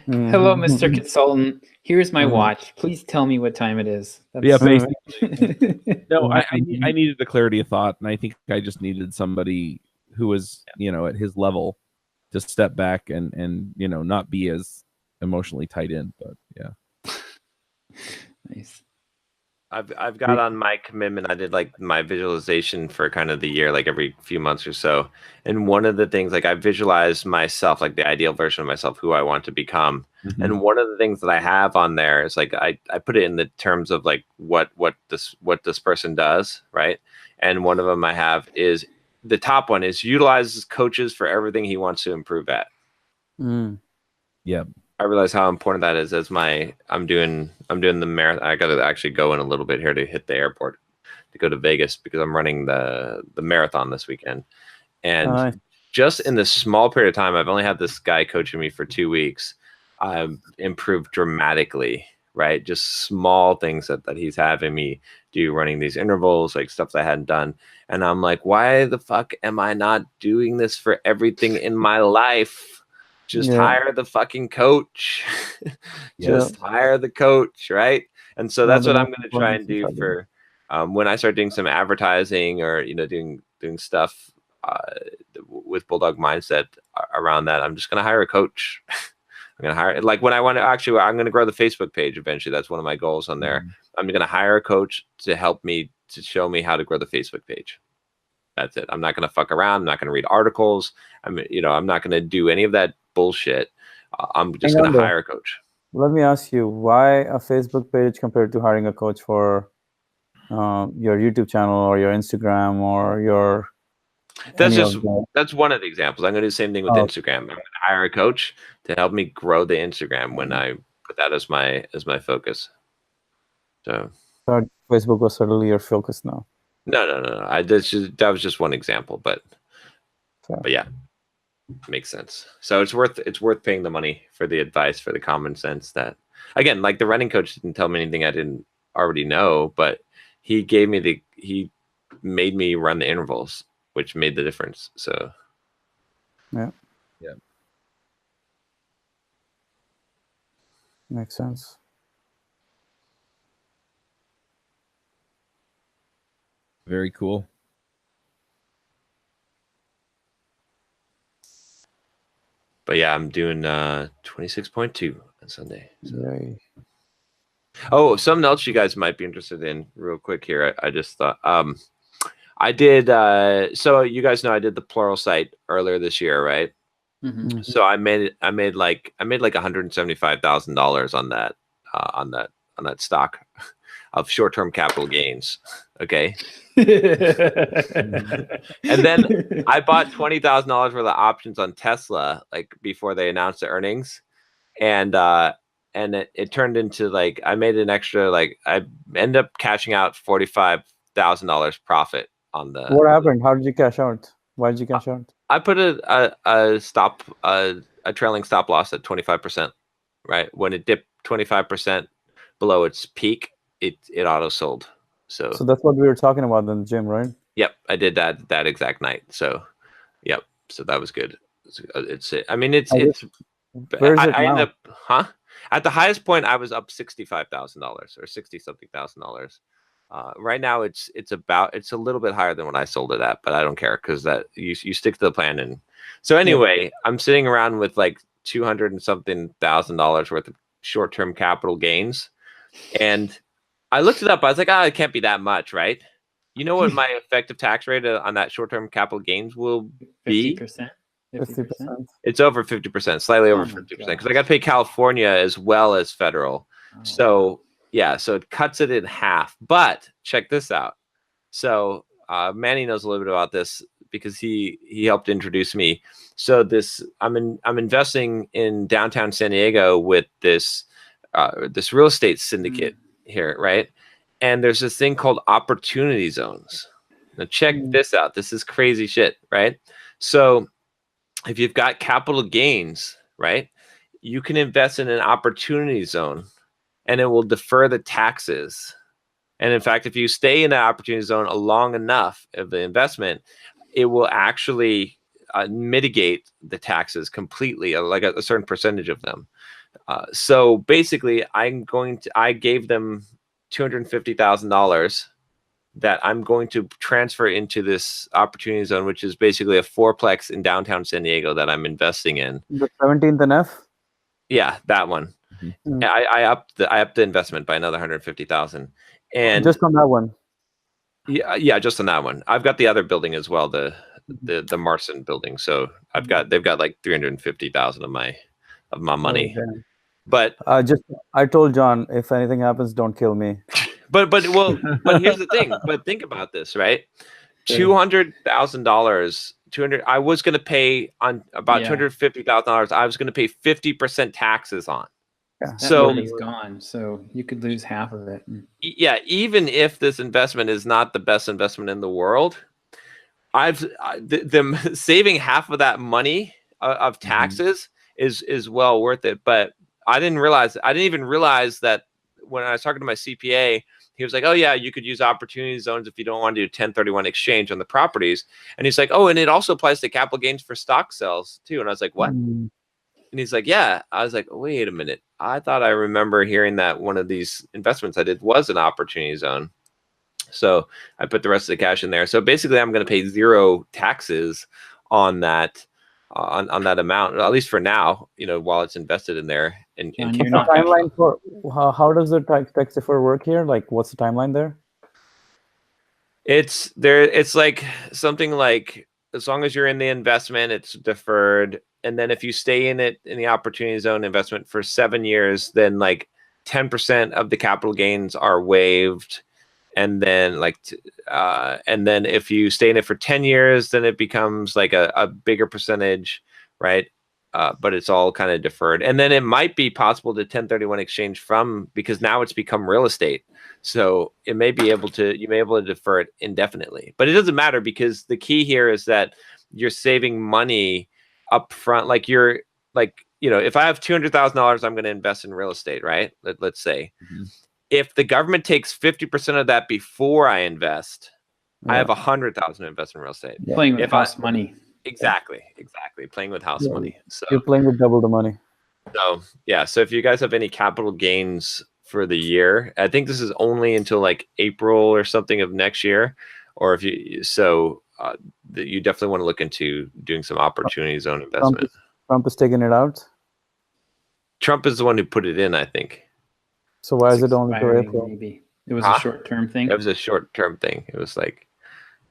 Hello, Mr. Consultant. Here's my watch. Please tell me what time it is. Yeah, basically. No, I needed the clarity of thought, and I think I just needed somebody who was, at his level to step back and not be as emotionally tied in. But yeah. Nice. I've got on my commitment. I did like my visualization for kind of the year, like every few months or so. And one of the things, like I visualize myself, like the ideal version of myself, who I want to become. Mm-hmm. And one of the things that I have on there is like I put it in the terms of like what this person does, right? And one of them I have is the top one is utilizes coaches for everything he wants to improve at. Yeah. I realize how important that is as I'm doing the marathon. I got to actually go in a little bit here to hit the airport to go to Vegas because I'm running the marathon this weekend. And just in this small period of time, I've only had this guy coaching me for 2 weeks. I've improved dramatically, right? Just small things that he's having me do, running these intervals, like stuff that I hadn't done. And I'm like, why the fuck am I not doing this for everything in my life? Just hire the fucking coach. Just hire the coach, right? And so that's what I'm going to try and do for when I start doing some advertising or doing stuff with Bulldog Mindset around that. I'm just going to hire a coach. I'm going to hire, like when I want to actually, I'm going to grow the Facebook page eventually. That's one of my goals on there. I'm going to hire a coach to help me, to show me how to grow the Facebook page. That's it. I'm not going to fuck around. I'm not going to read articles. I'm not going to do any of that bullshit. I'm just going to hire a coach. Let me ask you, why a Facebook page compared to hiring a coach for your YouTube channel or your Instagram or your... That's one of the examples. I'm going to do the same thing with Instagram. I'm going to hire a coach to help me grow the Instagram when I put that as my focus. So Facebook was certainly your focus now. No. That was just one example, but yeah, makes sense. So it's worth paying the money for the advice, for the common sense that, again, like the running coach didn't tell me anything I didn't already know, but he made me run the intervals, which made the difference. So yeah, makes sense. Very cool. But yeah, I'm doing 26.2 on Sunday. So. Yay. Oh, something else you guys might be interested in real quick here. I just thought I did so you guys know I did the plural site earlier this year, right? Mm-hmm. So I made like $175,000 on that stock of short-term capital gains. Okay. And then I bought $20,000 worth of options on Tesla, like before they announced the earnings. And it turned into like, I made an extra, like I ended up cashing out $45,000 profit on the. What happened? How did you cash out? Why did you cash out? I put a trailing stop loss at 25%, right? When it dipped 25% below its peak, it auto sold. So that's what we were talking about in the gym, right? Yep, I did that exact night. So, yep. So that was good. I ended up, at the highest point, I was up $65,000 or 60 something thousand. Right now, it's a little bit higher than what I sold it at, but I don't care because that you stick to the plan. And so anyway, I'm sitting around with like $200 and something thousand worth of short-term capital gains, and I looked it up. I was like, it can't be that much, right? You know what my effective tax rate on that short-term capital gains will be? 50%. 50%. It's over 50%, slightly over Oh my 50%, because gosh. I got to pay California as well as federal. Oh, So yeah, so it cuts it in half. But check this out. So Manny knows a little bit about this because he helped introduce me. So I'm investing in downtown San Diego with this real estate syndicate here, right? And there's this thing called opportunity zones. Now check this out. This is crazy shit, right? So if you've got capital gains, right, you can invest in an opportunity zone and it will defer the taxes. And in fact, if you stay in that opportunity zone long enough of the investment, it will actually mitigate the taxes completely, like a certain percentage of them. So basically, I gave them $250,000 that I'm going to transfer into this opportunity zone, which is basically a fourplex in downtown San Diego that I'm investing in. The 17th and F? Yeah, that one. Mm. I upped the investment by another 150,000. And Just on that one. Yeah, just on that one. I've got the other building as well, the Marson building. So they've got like 350,000 of my money. Oh, damn. But I told John, if anything happens, don't kill me. but here's the thing. But think about this, right? $200,000. I was going to pay on about $250,000. I was going to pay 50% taxes on. Yeah. That So money's gone, so you could lose half of it. yeah, even if this investment is not the best investment in the world, them saving half of that money of taxes is well worth it. But I didn't even realize that when I was talking to my CPA, he was like, "Oh yeah, you could use opportunity zones if you don't want to do 1031 exchange on the properties." And he's like, "Oh, and it also applies to capital gains for stock sales too." And I was like, "What?" And he's like, "Yeah." I was like, "Wait a minute. I thought I remember hearing that one of these investments I did was an opportunity zone." So I put the rest of the cash in there. So basically, I'm going to pay zero taxes on that on that amount, at least for now. While it's invested in there. And John, What's the timeline for how does the tax defer work here? Like, what's the timeline there? It's there. It's like something like, as long as you're in the investment, it's deferred. And then if you stay in it in the opportunity zone investment for 7 years, then like 10% of the capital gains are waived. And then and then if you stay in it for 10 years, then it becomes like a bigger percentage, right? But it's all kind of deferred. And then it might be possible to 1031 exchange because now it's become real estate. So you may be able to defer it indefinitely. But it doesn't matter, because the key here is that you're saving money up front. Like if I have $200,000, I'm going to invest in real estate, right? Let's say. If the government takes 50% of that before I invest, I have 100,000 to invest in real estate. Playing with house money. Exactly. Playing with house money. So you're playing with double the money. So yeah. So if you guys have any capital gains for the year, I think this is only until like April or something of next year, or if you you definitely want to look into doing some opportunity zone investment. Trump is taking it out. Trump is the one who put it in, I think. So why is it only for April? Maybe it was a short-term thing. It was a short-term thing. It was like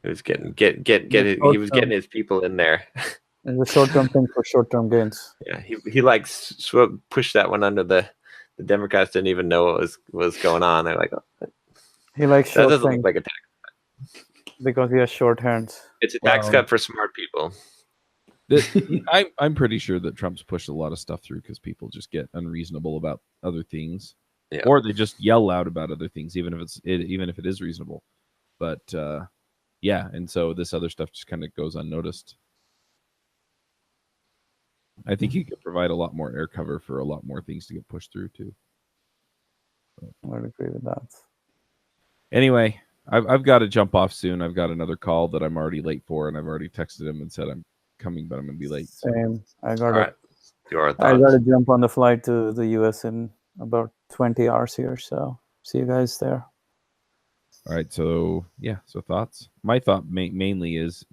he was getting his people in there. It's a short-term thing for short-term gains. Yeah, he like pushed that one under the Democrats didn't even know what was going on. They're like, oh, he likes that short doesn't things look like a tax cut. because he has short hands. It's a tax cut for smart people. I'm pretty sure that Trump's pushed a lot of stuff through because people just get unreasonable about other things. Yeah. Or they just yell loud about other things, even if it is reasonable. But yeah, and so this other stuff just kind of goes unnoticed. I think you could provide a lot more air cover for a lot more things to get pushed through too. I would agree with that. Anyway, I've got to jump off soon. I've got another call that I'm already late for, and I've already texted him and said I'm coming, but I'm going to be late. Same. I gotta jump on the flight to the US in about 20 hours here. So see you guys there. All right. So yeah. So thoughts. My thought mainly is,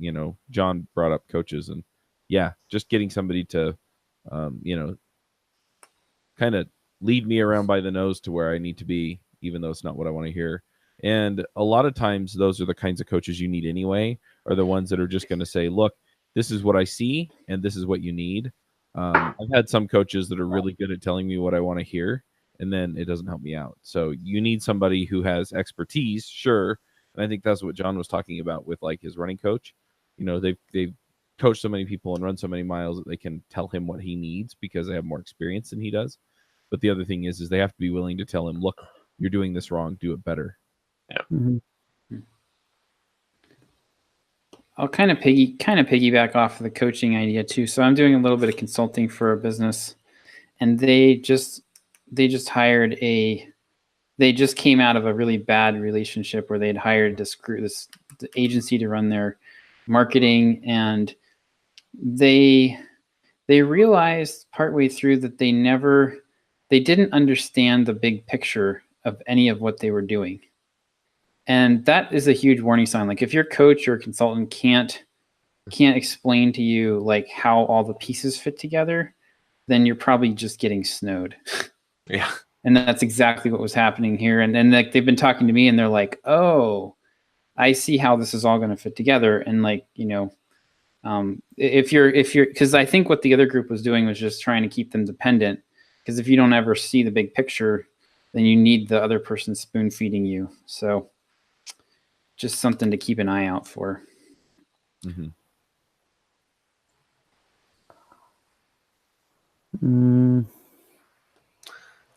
John brought up coaches, and yeah, just getting somebody to, kind of lead me around by the nose to where I need to be, even though it's not what I want to hear. And a lot of times those are the kinds of coaches you need anyway, are the ones that are just going to say, look, this is what I see and this is what you need. I've had some coaches that are really good at telling me what I want to hear, and then it doesn't help me out. So you need somebody who has expertise, sure. And I think that's what John was talking about with like his running coach. You know, they've coached so many people and run so many miles that they can tell him what he needs because they have more experience than he does. But the other thing is they have to be willing to tell him, look, you're doing this wrong, do it better. Yeah. Mm-hmm. I'll kind of piggyback off of the coaching idea too. So I'm doing a little bit of consulting for a business, and they just came out of a really bad relationship where they'd hired this agency to run their marketing, and they realized partway through that they didn't understand the big picture of any of what they were doing. And that is a huge warning sign. Like if your coach or consultant can't explain to you like how all the pieces fit together, then you're probably just getting snowed. Yeah. And that's exactly what was happening here. And then like they've been talking to me and they're like, oh, I see how this is all going to fit together. And like, you know, if you're, because I think what the other group was doing was just trying to keep them dependent. Because if you don't ever see the big picture, then you need the other person spoon feeding you. So just something to keep an eye out for. Mm-hmm.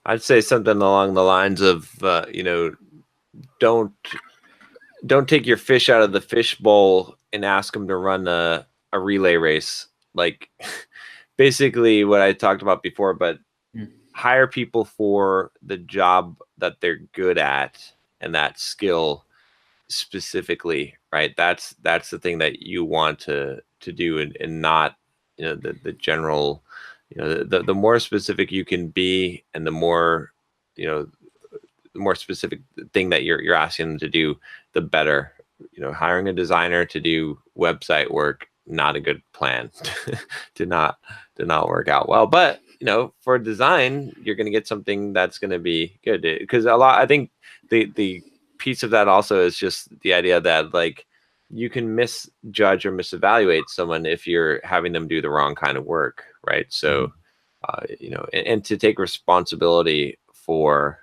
I'd say something along the lines of, you know, don't take your fish out of the fish bowl and ask them to run a relay race. Like basically what I talked about before, but hire people for the job that they're good at and that skill specifically, right? That's the thing that you want to do, and not, you know, the general, you know, the more specific you can be, and the more, you know, the more specific thing that you're asking them to do, the better. You know, hiring a designer to do website work, not a good plan. did not work out well. But you know, for design, you're going to get something that's going to be good, because I think the piece of that also is just the idea that like you can misjudge or misevaluate someone if you're having them do the wrong kind of work, right? So you know, and to take responsibility for,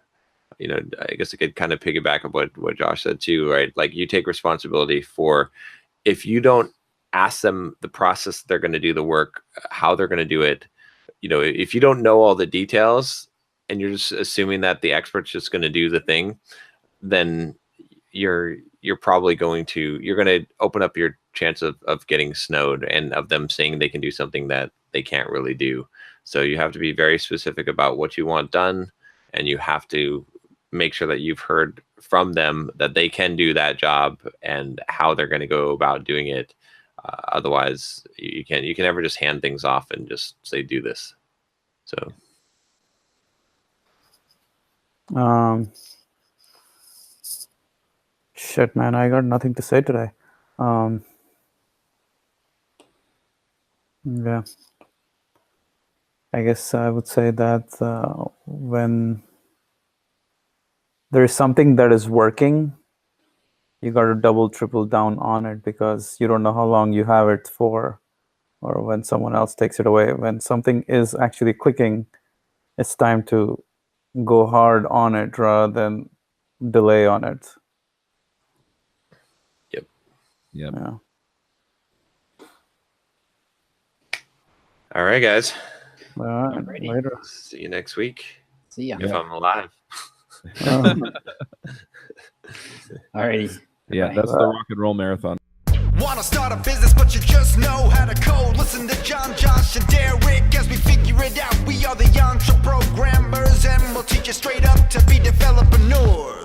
you know, I guess I could kind of piggyback of what Josh said too, right? Like you take responsibility for, if you don't ask them the process they're going to do the work, how they're going to do it, you know, if you don't know all the details and you're just assuming that the expert's just going to do the thing, then you're probably going to open up your chance of getting snowed and of them saying they can do something that they can't really do. So you have to be very specific about what you want done, and you have to make sure that you've heard from them that they can do that job and how they're going to go about doing it. Otherwise, you can never just hand things off and just say, do this. So. Shit, man, I got nothing to say today. Yeah. I guess I would say that when there is something that is working, you got to double, triple down on it, because you don't know how long you have it for, or when someone else takes it away. When something is actually clicking, it's time to go hard on it rather than delay on it. Yep. Yeah. All right, guys. All right. Alrighty. Later. See you next week. See ya. If I'm alive. Alrighty. Yeah, Bye. that's the rock and roll marathon. Wanna start a business, but you just know how to code. Listen to John, Josh, and Derek as we figure it out. We are the Entreprogrammers, and we'll teach you straight up to be developreneurs.